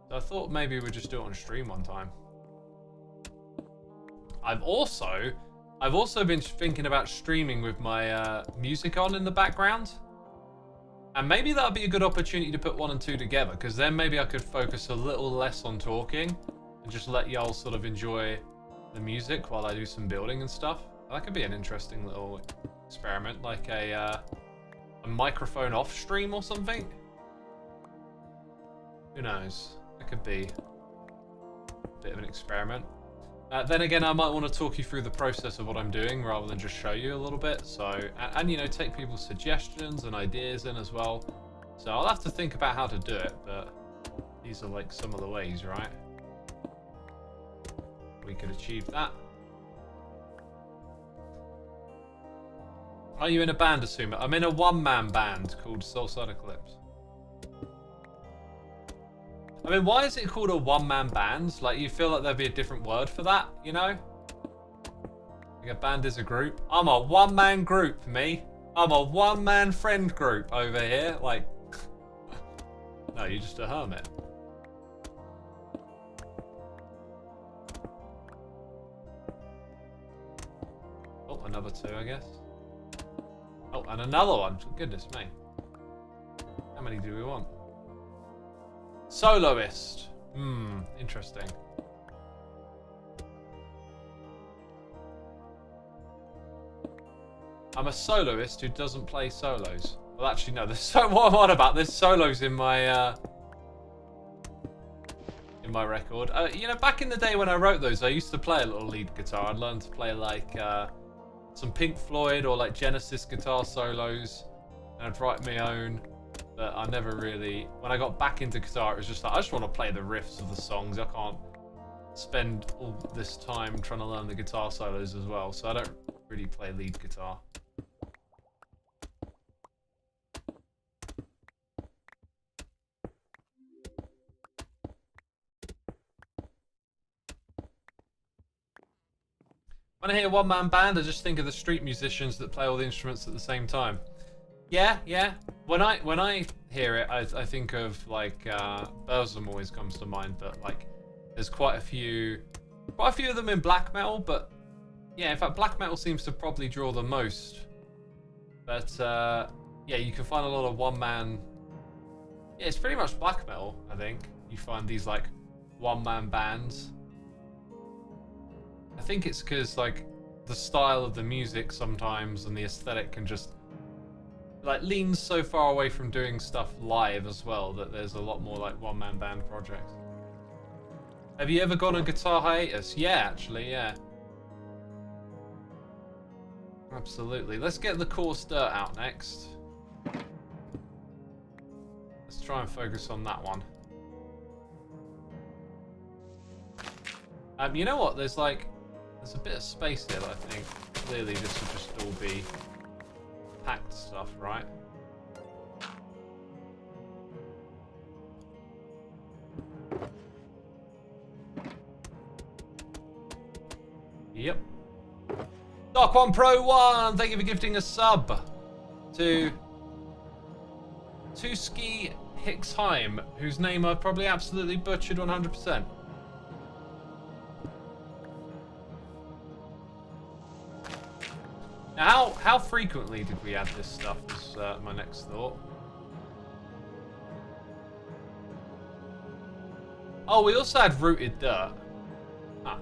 So I thought maybe we'd just do it on stream one time. I've also been thinking about streaming with my music on in the background. And maybe that would be a good opportunity to put 1 and 2 together, because then maybe I could focus a little less on talking and just let y'all sort of enjoy the music while I do some building and stuff. That could be an interesting little experiment, like a microphone off stream or something. Who knows? That could be a bit of an experiment. Then again, I might want to talk you through the process of what I'm doing rather than just show you a little bit. So, and you know, take people's suggestions and ideas in as well. So I'll have to think about how to do it, but these are like some of the ways, right? We could achieve that. Are you in a band, Xisuma? I'm in a one-man band called Soulside Eclipse. I mean, why is it called a one-man band? Like, you feel like there'd be a different word for that, you know? Like, a band is a group. I'm a one-man group, me. I'm a one-man friend group over here. Like, no, you're just a hermit. Oh, another 2, I guess. Oh, and another one. Goodness me. How many do we want? Soloist. Interesting. I'm a soloist who doesn't play solos. Well, actually, no. There's what about? There's solos in my record. You know, back in the day when I wrote those, I used to play a little lead guitar. I'd learned to play like some Pink Floyd or like Genesis guitar solos, and I'd write my own. But I never really, when I got back into guitar, it was just like, I just want to play the riffs of the songs. I can't spend all this time trying to learn the guitar solos as well. So I don't really play lead guitar. When I hear one-man band, I just think of the street musicians that play all the instruments at the same time. Yeah. When I hear it, I think of like Burzum always comes to mind, but like there's quite a few of them in black metal, but yeah, in fact black metal seems to probably draw the most. But yeah, you can find a lot of one-man. Yeah, it's pretty much black metal, I think. You find these like one-man bands. I think it's because like the style of the music sometimes and the aesthetic can just like leans so far away from doing stuff live as well that there's a lot more like one-man band projects. Have you ever gone on guitar hiatus? Yeah, actually, yeah. Absolutely. Let's get the coarse dirt out next. Let's try and focus on that one. You know what? There's a bit of space here that I think clearly this would just all be packed stuff, right? Yep. Dark One Pro 1, thank you for gifting a sub to Tuski Hicksheim, whose name I've probably absolutely butchered 100%. Now, how frequently did we add this stuff? Is my next thought. Oh, we also had rooted dirt. Ah.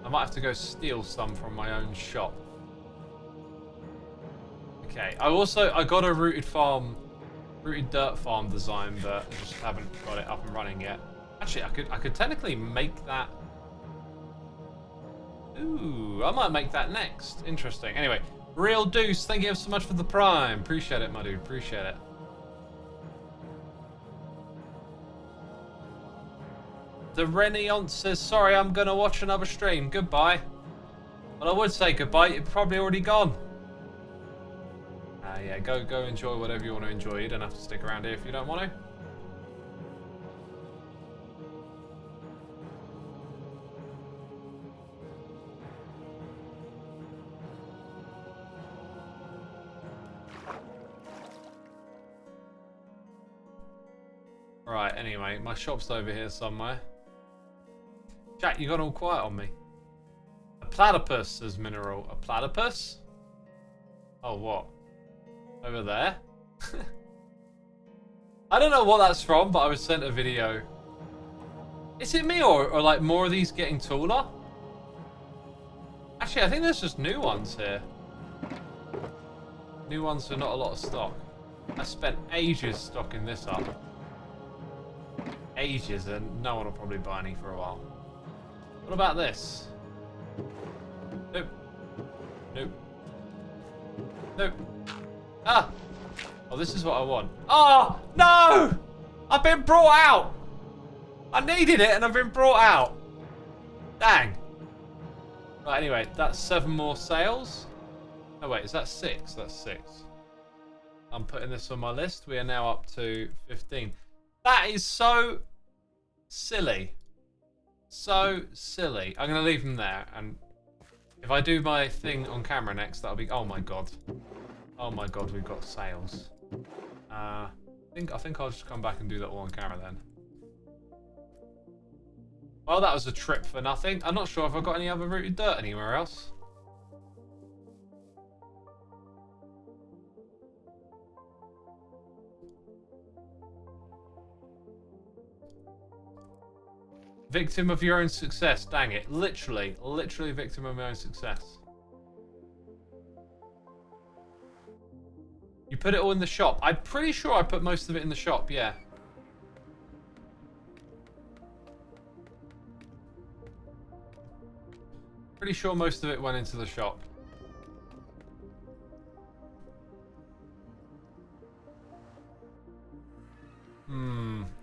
I might have to go steal some from my own shop. Okay, I got a rooted dirt farm design, but I just haven't got it up and running yet. Actually, I could technically make that. Ooh, I might make that next. Interesting. Anyway, Real Deuce, thank you so much for the prime. Appreciate it, my dude. Appreciate it. The Reniont says, sorry, I'm going to watch another stream. Goodbye. Well, I would say goodbye. You're probably already gone. Yeah, go enjoy whatever you want to enjoy. You don't have to stick around here if you don't want to. Right, anyway, my shop's over here somewhere. Jack, you got all quiet on me. A platypus, says Mineral. A platypus? Oh, what? Over there? I don't know what that's from, but I was sent a video. Is it me or like more of these getting taller? Actually, I think there's just new ones here. New ones for not a lot of stock. I spent ages stocking this up. Ages, and no one will probably buy any for a while. What about this? Nope. Nope. Nope. Ah! Oh, this is what I want. Oh, no! I've been brought out! I needed it and I've been brought out. Dang. Right, anyway, that's 7 more sales. Oh, wait, is that 6? That's 6. I'm putting this on my list. We are now up to 15. That is so silly. So silly. I'm going to leave them there. And if I do my thing on camera next, that'll be... Oh, my God. Oh, my God, we've got sales. I think I'll just come back and do that all on camera then. Well, that was a trip for nothing. I'm not sure if I've got any other rooted dirt anywhere else. Victim of your own success. Dang it. Literally victim of my own success. You put it all in the shop. I'm pretty sure I put most of it in the shop, yeah. Pretty sure most of it went into the shop.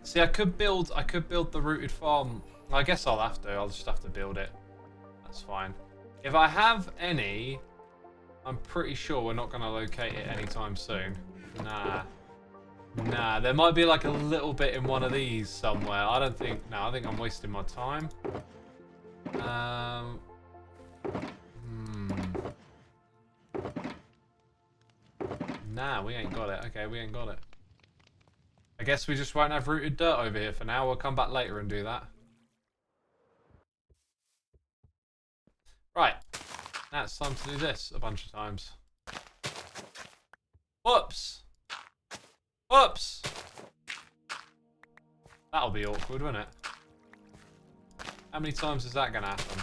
See, I could build the rooted farm. I guess I'll have to. I'll just have to build it. That's fine. If I have any, I'm pretty sure we're not going to locate it anytime soon. Nah, there might be like a little bit in one of these somewhere. I don't think... No, I think I'm wasting my time. Nah, we ain't got it. Okay, we ain't got it. I guess we just won't have rooted dirt over here for now. We'll come back later and do that. Right. Now it's time to do this a bunch of times. Whoops! Whoops! That'll be awkward, won't it? How many times is that going to happen?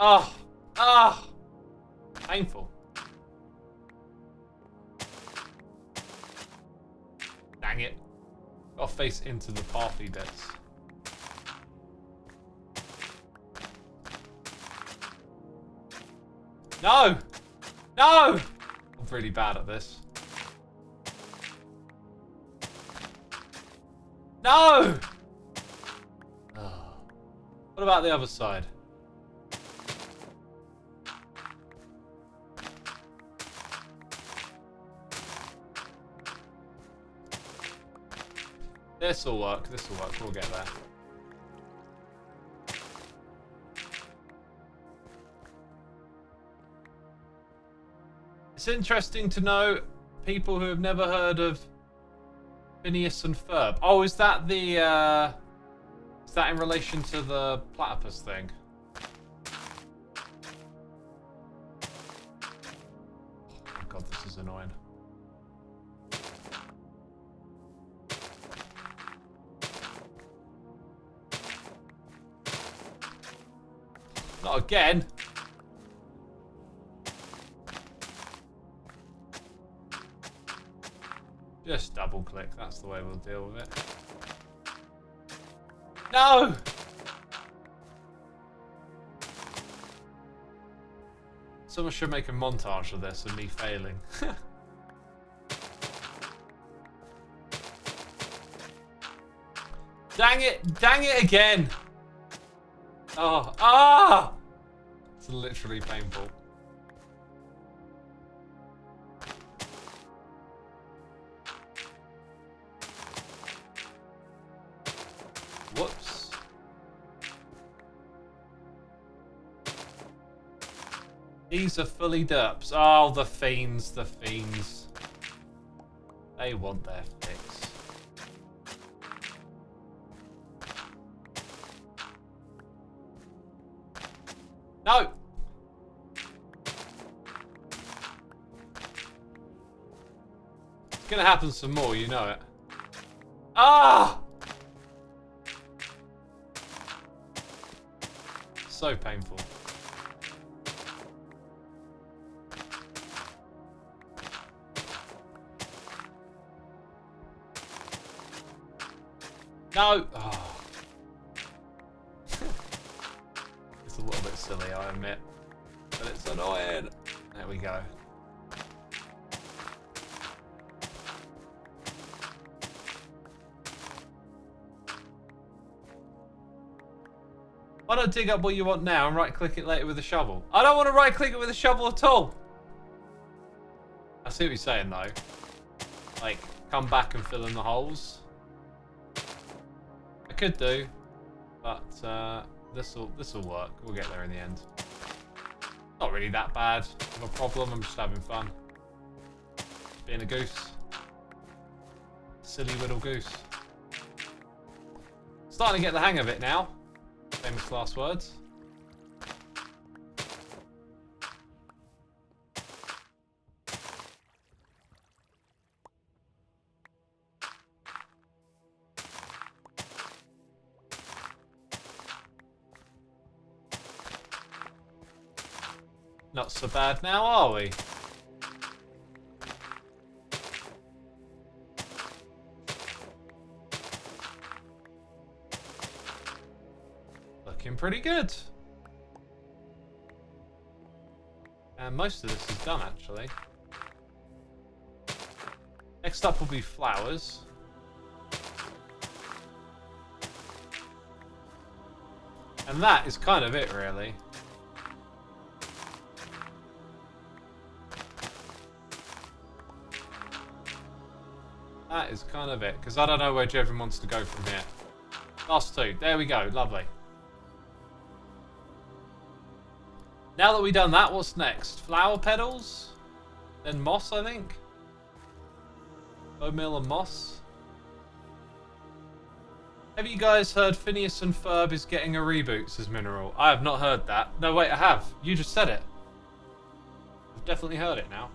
Oh! Oh! Painful. Dang it. Got to face into the pathy bits. No! No! I'm really bad at this. No! Oh. What about the other side? This'll work, we'll get there. It's interesting to know people who have never heard of Phineas and Ferb. Oh, is that the, is that in relation to the platypus thing? Oh my God, this is annoying. Not again. Just double click. That's the way we'll deal with it. No! Someone should make a montage of this and me failing. Dang it! Dang it again! Oh, ah! It's literally painful. Whoops. These are fully derps. Oh, the fiends, the fiends. They want their fix. No! It's gonna happen some more, you know it. Ah! So painful. No! Oh. It's a little bit silly, I admit. But it's annoying. There we go. Why not dig up what you want now and right-click it later with a shovel? I don't want to right-click it with a shovel at all! I see what you're saying, though. Like, come back and fill in the holes. I could do, but this'll work. We'll get there in the end. Not really that bad of a problem. I'm just having fun. Just being a goose. Silly little goose. Starting to get the hang of it now. Famous last words. Not so bad now, are we? Looking pretty good. And most of this is done, actually. Next up will be flowers. And that is kind of it, really. That is kind of it, because I don't know where Jevin wants to go from here. Last two. There we go. Lovely. Now that we've done that, what's next? Flower petals? Then moss, I think? Bone meal and moss? Have you guys heard Phineas and Ferb is getting a reboot, says Mineral? I have not heard that. No, wait, I have. You just said it. I've definitely heard it now.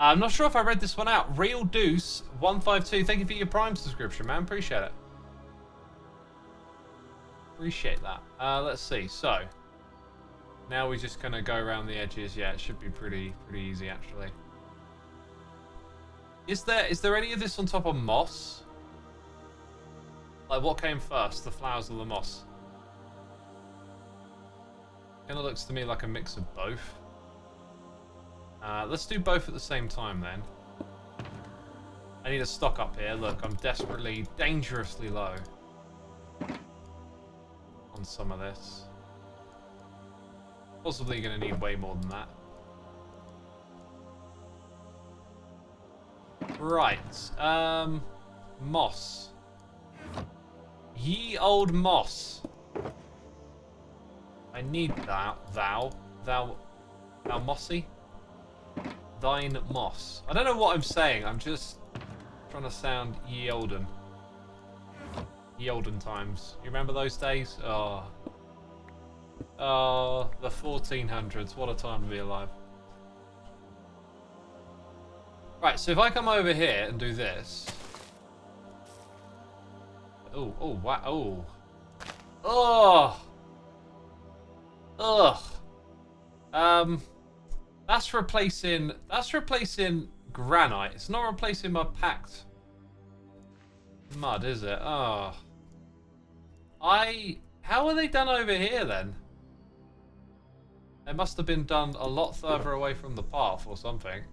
I'm not sure if I read this one out. Real Deuce 152. Thank you for your Prime subscription, man. Appreciate it. Appreciate that. Let's see. So now we're just gonna go around the edges. Yeah, it should be pretty easy actually. Is there any of this on top of moss? Like what came first, the flowers or the moss? Kind of looks to me like a mix of both. Let's do both at the same time then. I need a stock up here. Look, I'm desperately, dangerously low on some of this. Possibly going to need way more than that. Right. Moss. Ye old moss. I need thou mossy. Thine moss. I don't know what I'm saying. I'm just trying to sound ye olden. Ye olden times. You remember those days? Oh. Oh, the 1400s. What a time to be alive. Right, so if I come over here and do this. Oh, oh, wow. Oh. Oh. Ugh. That's replacing granite. It's not replacing my packed mud, is it? Oh. How are they done over here then? They must have been done a lot further away from the path or something.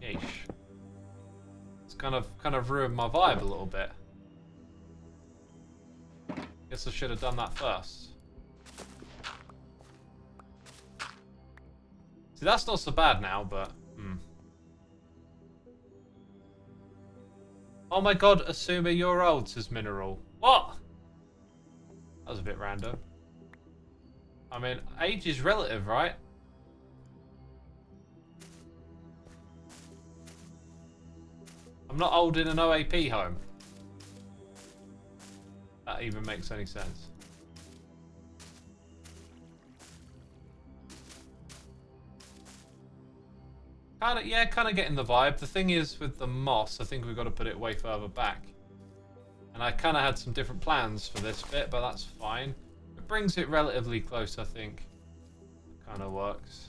Yeesh. It's kind of ruined my vibe a little bit. Guess I should have done that first. See, that's not so bad now, but... Oh my god, Xisuma, you're old, says Mineral. What? That was a bit random. I mean, age is relative, right? I'm not old in an OAP home. That even makes any sense. Kind of getting the vibe. The thing is, with the moss, I think we've got to put it way further back. And I kind of had some different plans for this bit, but that's fine. It brings it relatively close, I think. Kind of works.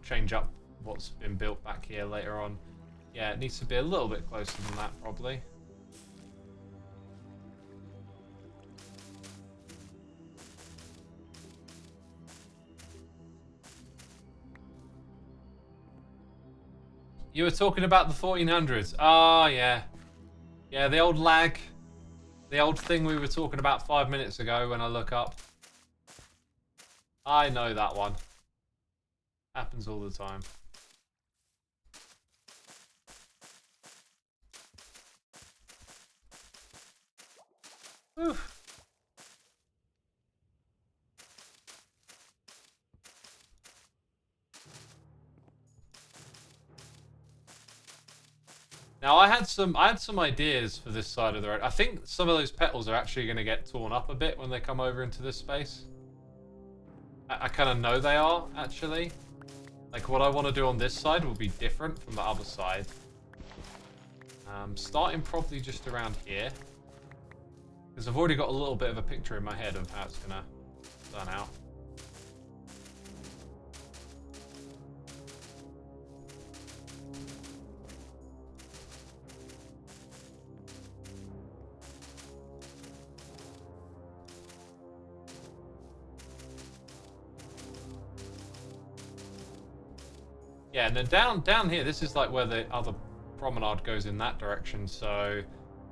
Change up what's been built back here later on. Yeah, it needs to be a little bit closer than that, probably. You were talking about the 1400s. Oh, yeah. Yeah, the old lag. The old thing we were talking about 5 minutes ago when I look up. I know that one. Happens all the time. Whew. Now I had some ideas for this side of the road. I think some of those petals are actually going to get torn up a bit when they come over into this space. I kind of know they are, actually. Like, what I want to do on this side will be different from the other side. Starting probably just around here. Because I've already got a little bit of a picture in my head of how it's going to turn out. Yeah, and then down here, this is like where the other promenade goes in that direction, so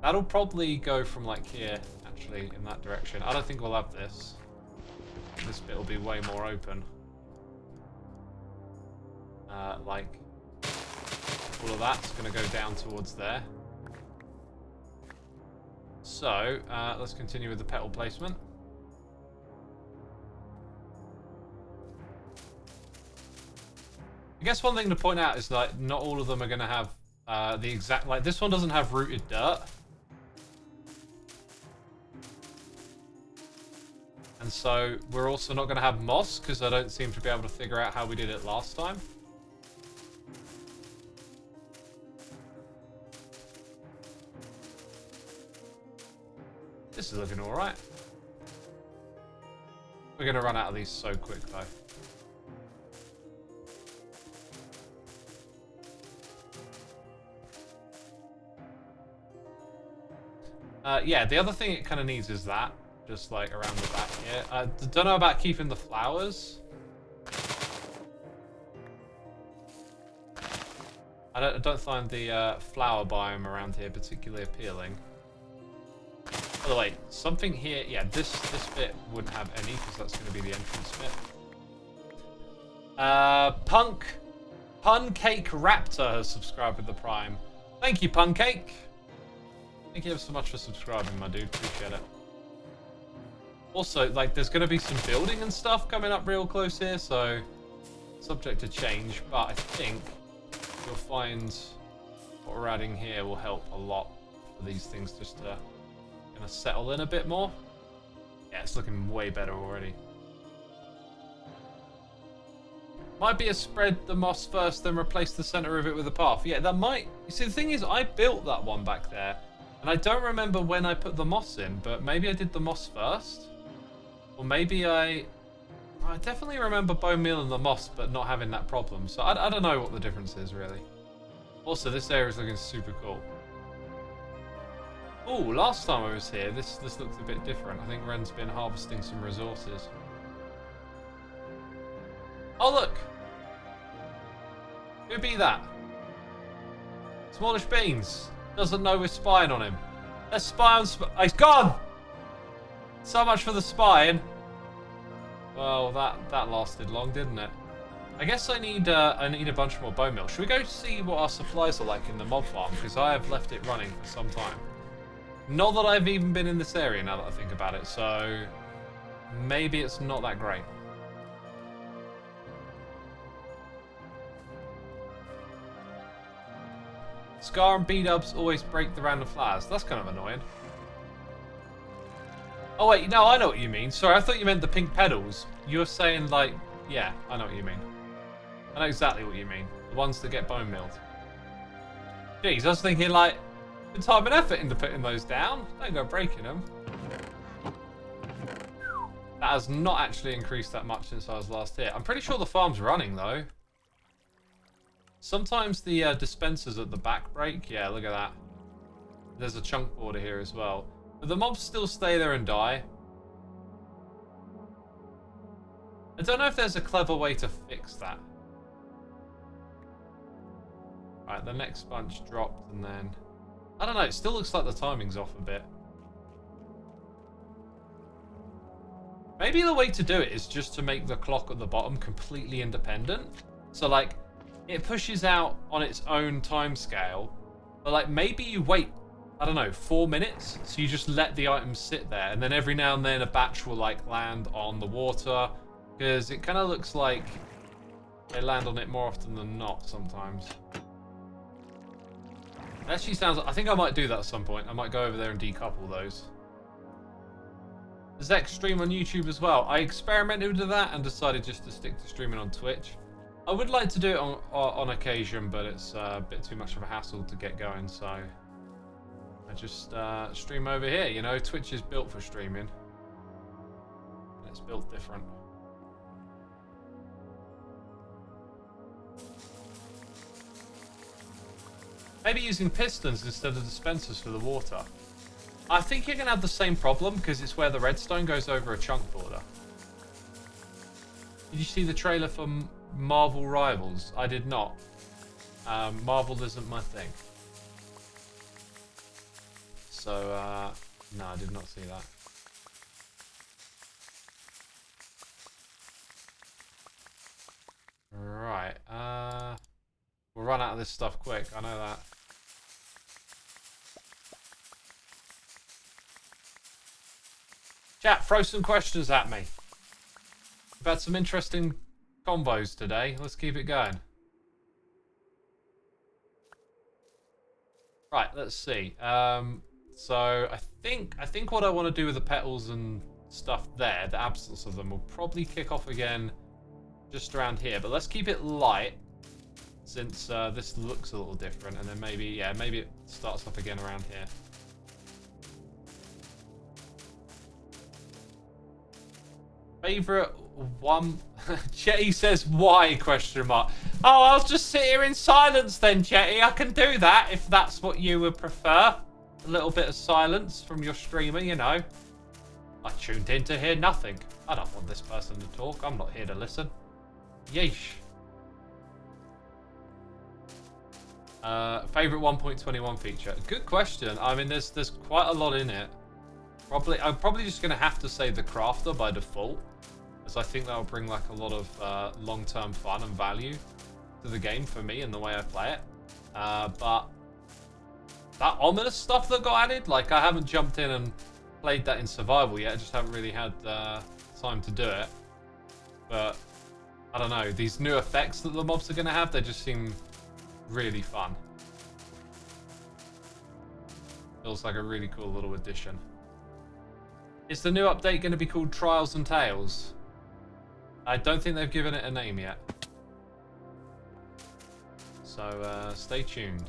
that'll probably go from like here, actually, in that direction. I don't think we'll have this. This bit will be way more open. Like, all of that's going to go down towards there. So, let's continue with the petal placement. I guess one thing to point out is that not all of them are going to have the exact... Like, this one doesn't have rooted dirt. And so, we're also not going to have moss, because I don't seem to be able to figure out how we did it last time. This is looking alright. We're going to run out of these so quick, though. Yeah, the other thing it kind of needs is that. Just like around the back here. Don't know about keeping the flowers. I don't find the flower biome around here particularly appealing. By the way, something here... Yeah, this bit wouldn't have any because that's going to be the entrance bit. Puncake Raptor has subscribed with the Prime. Thank you, Puncake. Thank you ever so much for subscribing, my dude. Appreciate it. Also, like, there's going to be some building and stuff coming up real close here, so subject to change. But I think you'll find what we're adding here will help a lot for these things just to kind of settle in a bit more. Yeah, it's looking way better already. Might be a spread the moss first, then replace the center of it with a path. Yeah, that might... You see, the thing is, I built that one back there. And I don't remember when I put the moss in, but maybe I did the moss first? Or maybe I definitely remember bone meal and the moss, but not having that problem. So I don't know what the difference is, really. Also, this area is looking super cool. Oh, last time I was here, this looked a bit different. I think Ren's been harvesting some resources. Oh, look! Who be that? Smallish Beans. Doesn't know we're spying on him. Let's spy on... Oh, he's gone! So much for the spine. Well, that lasted long, didn't it? I guess I need a bunch more bone meal. Should we go see what our supplies are like in the mob farm? Because I have left it running for some time. Not that I've even been in this area now that I think about it, so maybe it's not that great. Scar and B-dubs always break the random flowers. That's kind of annoying. Oh wait, no, I know what you mean. Sorry, I thought you meant the pink petals. You were saying like, yeah, I know what you mean. I know exactly what you mean. The ones that get bone milled. Jeez, I was thinking like, put time and effort into putting those down. Don't go breaking them. That has not actually increased that much since I was last here. I'm pretty sure the farm's running though. Sometimes the dispensers at the back break. Yeah, look at that. There's a chunk border here as well. But the mobs still stay there and die. I don't know if there's a clever way to fix that. Right, the next bunch dropped and then... I don't know, it still looks like the timing's off a bit. Maybe the way to do it is just to make the clock at the bottom completely independent. So like, it pushes out on its own time scale. But like, maybe you wait, I don't know, 4 minutes. So you just let the items sit there. And then every now and then a batch will like land on the water. Because it kind of looks like they land on it more often than not sometimes. It actually sounds like, I think I might do that at some point. I might go over there and decouple those. Does X stream on YouTube as well? I experimented with that and decided just to stick to streaming on Twitch. I would like to do it on occasion, but it's a bit too much of a hassle to get going, so I just stream over here. You know, Twitch is built for streaming. And it's built different. Maybe using pistons instead of dispensers for the water. I think you're going to have the same problem because it's where the redstone goes over a chunk border. Did you see the trailer for Marvel Rivals? I did not. Marvel isn't my thing. So, no, I did not see that. Right, we'll run out of this stuff quick, I know that. Chat, throw some questions at me. We've had some interesting combos today. Let's keep it going. Right, let's see. So I think what I want to do with the petals and stuff there, the absence of them, will probably kick off again just around here. But let's keep it light since this looks a little different, and then maybe, yeah, maybe it starts up again around here. Favorite one? Jetty says why, question mark. Oh, I'll just sit here in silence then, Jetty. I can do that if that's what you would prefer. A little bit of silence from your streamer, you know. I tuned in to hear nothing. I don't want this person to talk. I'm not here to listen. Yeesh. Favorite 1.21 feature? Good question. I mean, there's quite a lot in it. I'm probably just gonna have to say the crafter by default, as I think that will bring like a lot of long-term fun and value to the game for me and the way I play it. But that ominous stuff that got added, like I haven't jumped in and played that in survival yet. I just haven't really had time to do it. But I don't know, these new effects that the mobs are gonna have, they just seem really fun. Feels like a really cool little addition. Is the new update going to be called Trials and Tales? I don't think they've given it a name yet. So stay tuned.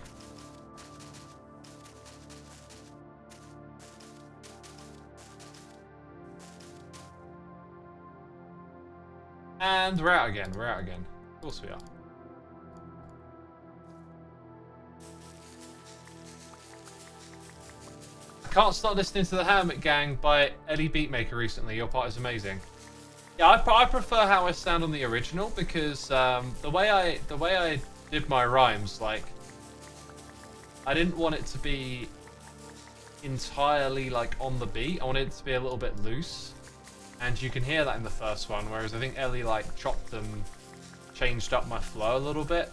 And we're out again. We're out again. Of course we are. Can't stop listening to the Hermit Gang by Ellie Beatmaker recently. Your part is amazing. Yeah, I prefer how I sound on the original because the way I did my rhymes, like I didn't want it to be entirely like on the beat. I wanted it to be a little bit loose, and you can hear that in the first one, whereas I think Ellie like chopped and changed up my flow a little bit,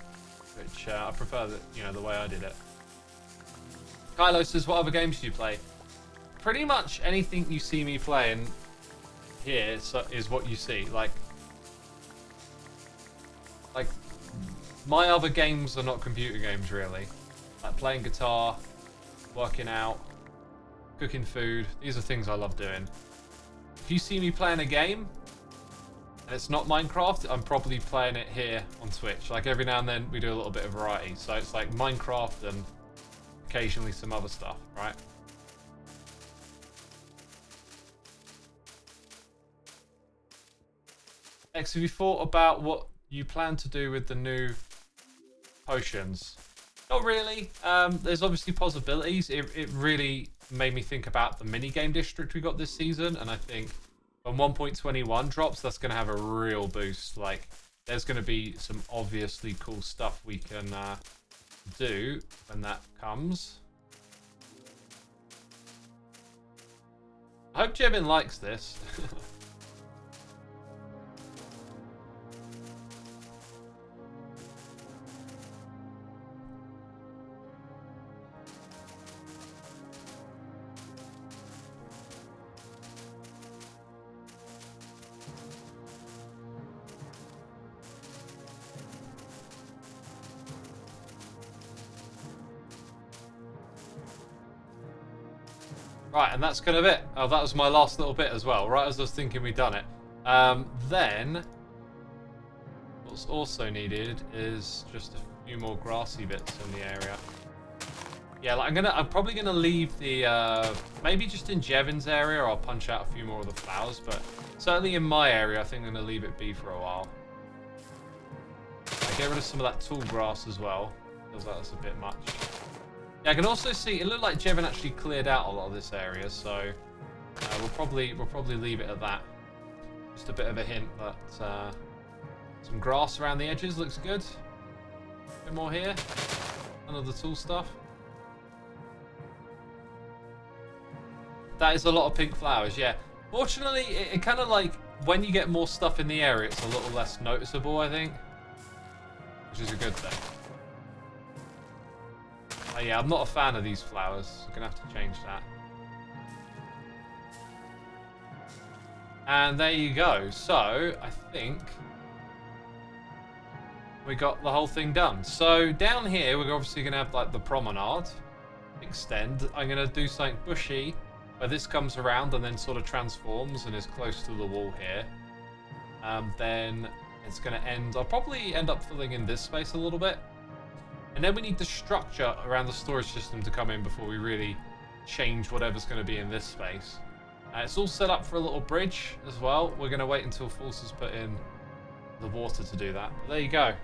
which I prefer that, you know, the way I did it. Kylo says, what other games do you play? Pretty much anything you see me playing here is what you see. Like my other games are not computer games really. Like playing guitar, working out, cooking food. These are things I love doing. If you see me playing a game and it's not Minecraft, I'm probably playing it here on Twitch. Like every now and then we do a little bit of variety. So it's like Minecraft and occasionally some other stuff, right? X, have you thought about what you plan to do with the new potions? Not really. There's obviously possibilities. It really made me think about the minigame district we got this season, and I think when 1.21 drops, that's going to have a real boost. Like, there's going to be some obviously cool stuff we can do when that comes. I hope Jevin likes this. Right, and that's kind of it. Oh, that was my last little bit as well. Right as I was thinking we'd done it. Then, what's also needed is just a few more grassy bits in the area. Yeah, like I'm probably gonna leave the maybe just in Jevin's area. I'll punch out a few more of the flowers, but certainly in my area, I think I'm gonna leave it be for a while. Get rid of some of that tall grass as well, because that's a bit much. Yeah, I can also see it looked like Jevin actually cleared out a lot of this area, so we'll probably leave it at that. Just a bit of a hint, but some grass around the edges looks good. A bit more here. None of the tall stuff. That is a lot of pink flowers, yeah. Fortunately, it kind of like when you get more stuff in the area, it's a little less noticeable, I think, which is a good thing. Yeah, I'm not a fan of these flowers. I'm going to have to change that. And there you go. So, I think we got the whole thing done. So, down here, we're obviously going to have like the promenade extend. I'm going to do something bushy where this comes around and then sort of transforms and is close to the wall here. Then it's going to end... I'll probably end up filling in this space a little bit. And then we need the structure around the storage system to come in before we really change whatever's going to be in this space. It's all set up for a little bridge as well. We're going to wait until Forces put in the water to do that. But there you go.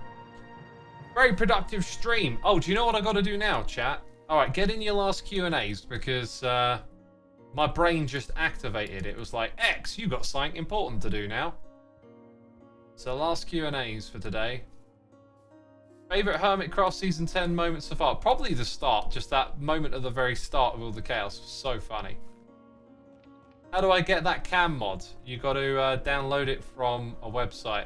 Very productive stream. Oh, do you know what I got to do now, chat? All right, get in your last Q&As because my brain just activated. It was like, X, you got something important to do now. So last Q&As for today. Favorite Hermitcraft Season 10 moments so far? Probably the start. Just that moment at the very start of all the chaos was so funny. How do I get that cam mod? You got to download it from a website.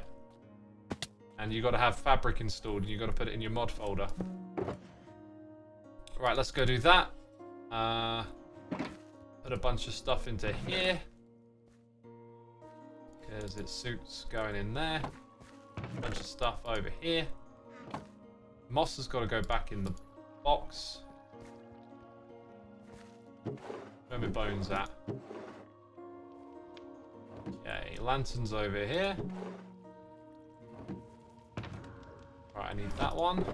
And you got to have Fabric installed. And you got to put it in your mod folder. Right, let's go do that. Put a bunch of stuff into here. Because it suits going in there. A bunch of stuff over here. Moss has got to go back in the box. Where are my bones at? Okay, lanterns over here. Right, I need that one.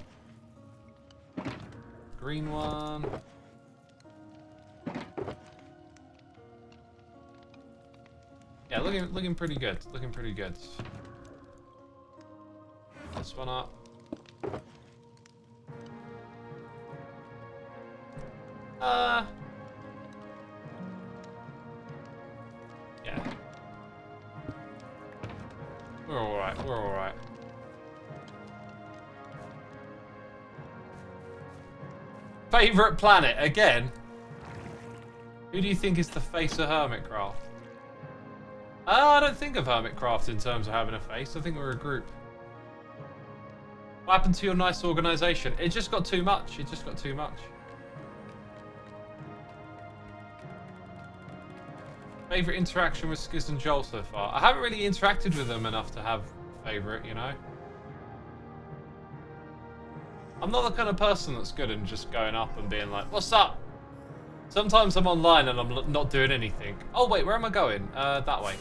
Green one. Yeah, looking pretty good. Looking pretty good. This one up. Yeah. We're alright, we're alright. Favorite planet, again? Who do you think is the face of Hermitcraft? I don't think of Hermitcraft in terms of having a face. I think we're a group. What happened to your nice organisation? It just got too much. It just got too much. Favourite interaction with Skiz and Joel so far? I haven't really interacted with them enough to have a favourite, you know? I'm not the kind of person that's good in just going up and being like, what's up? Sometimes I'm online and I'm not doing anything. Oh wait, where am I going? That way.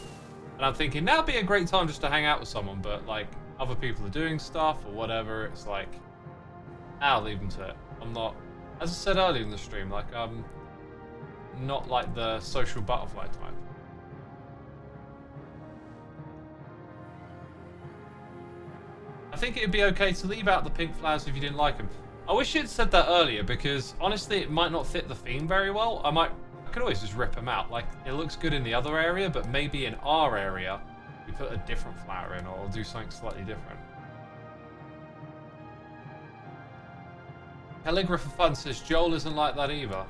And I'm thinking, now would be a great time just to hang out with someone, but like, other people are doing stuff or whatever, it's like, I'll leave them to it. I'm not, as I said earlier in the stream, like, not like the social butterfly type. I think it'd be okay to leave out the pink flowers if you didn't like them. I wish you'd said that earlier because honestly it might not fit the theme very well. I could always just rip them out. Like it looks good in the other area, but maybe in our area we put a different flower in or do something slightly different. Calligrapher Fun says Joel isn't like that either.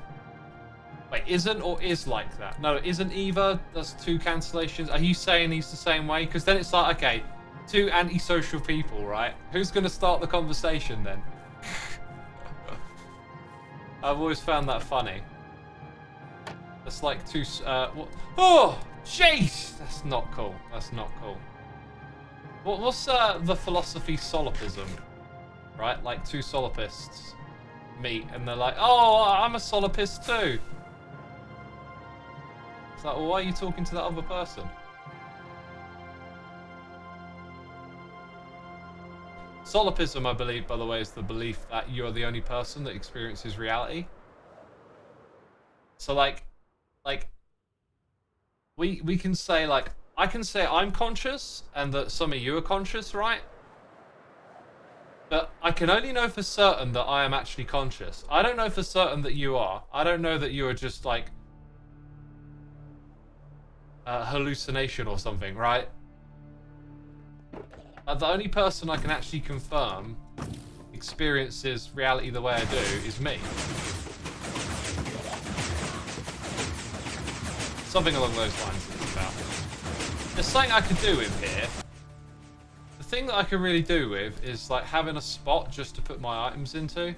Wait, isn't or is like that? No, isn't either. That's two cancellations. Are you saying he's the same way? Because then it's like, okay, two antisocial people, right? Who's going to start the conversation then? I've always found that funny. That's like two... what? Oh, jeez! That's not cool. That's not cool. What's the philosophy solipsism? Right? Like two solipists meet and they're like, oh, I'm a solipist too. It's like, well, why are you talking to that other person? Solipsism, I believe, by the way, is the belief that you're the only person that experiences reality. So, like, we can say, like, I can say I'm conscious and that some of you are conscious, right? But I can only know for certain that I am actually conscious. I don't know for certain that you are. I don't know that you are just, like, a hallucination or something, right? The only person I can actually confirm experiences reality the way I do is me. Something along those lines it's about. There's something I could do with here. The thing that I could really do with is like having a spot just to put my items into.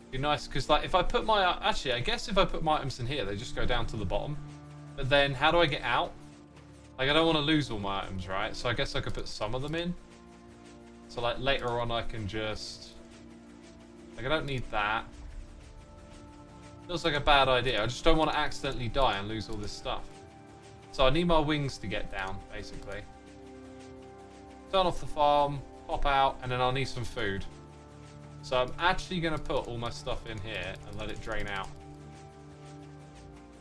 Be nice, because like if I put my... Actually, I guess if I put my items in here, they just go down to the bottom. But then how do I get out? Like, I don't want to lose all my items, right? So I guess I could put some of them in. So, like, later on I can just... Like, I don't need that. Feels like a bad idea. I just don't want to accidentally die and lose all this stuff. So I need my wings to get down, basically. Turn off the farm, pop out, and then I'll need some food. So I'm actually going to put all my stuff in here and let it drain out.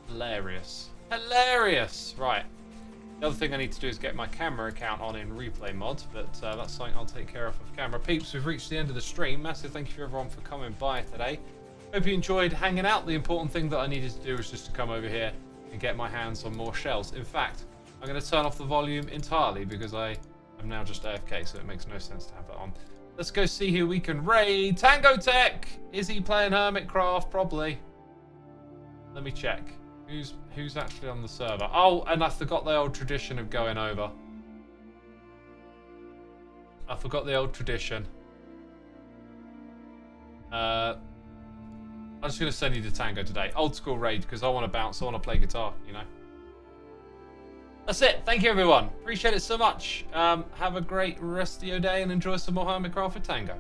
Hilarious. Hilarious! Right. The other thing I need to do is get my camera account on in replay mods, but that's something I'll take care of camera. Peeps, we've reached the end of the stream. Massive thank you for everyone for coming by today. Hope you enjoyed hanging out. The important thing that I needed to do was just to come over here and get my hands on more shells. In fact, I'm going to turn off the volume entirely because I am now just AFK, so it makes no sense to have that on. Let's go see who we can raid. Tango Tech! Is he playing Hermitcraft? Probably. Let me check. Who's actually on the server? Oh, and I forgot the old tradition of going over. I forgot the old tradition. I'm just going to send you to Tango today. Old school raid, because I want to bounce, I want to play guitar, you know. That's it. Thank you, everyone. Appreciate it so much. Have a great rest of your day and enjoy some more Hermitcraft with Tango.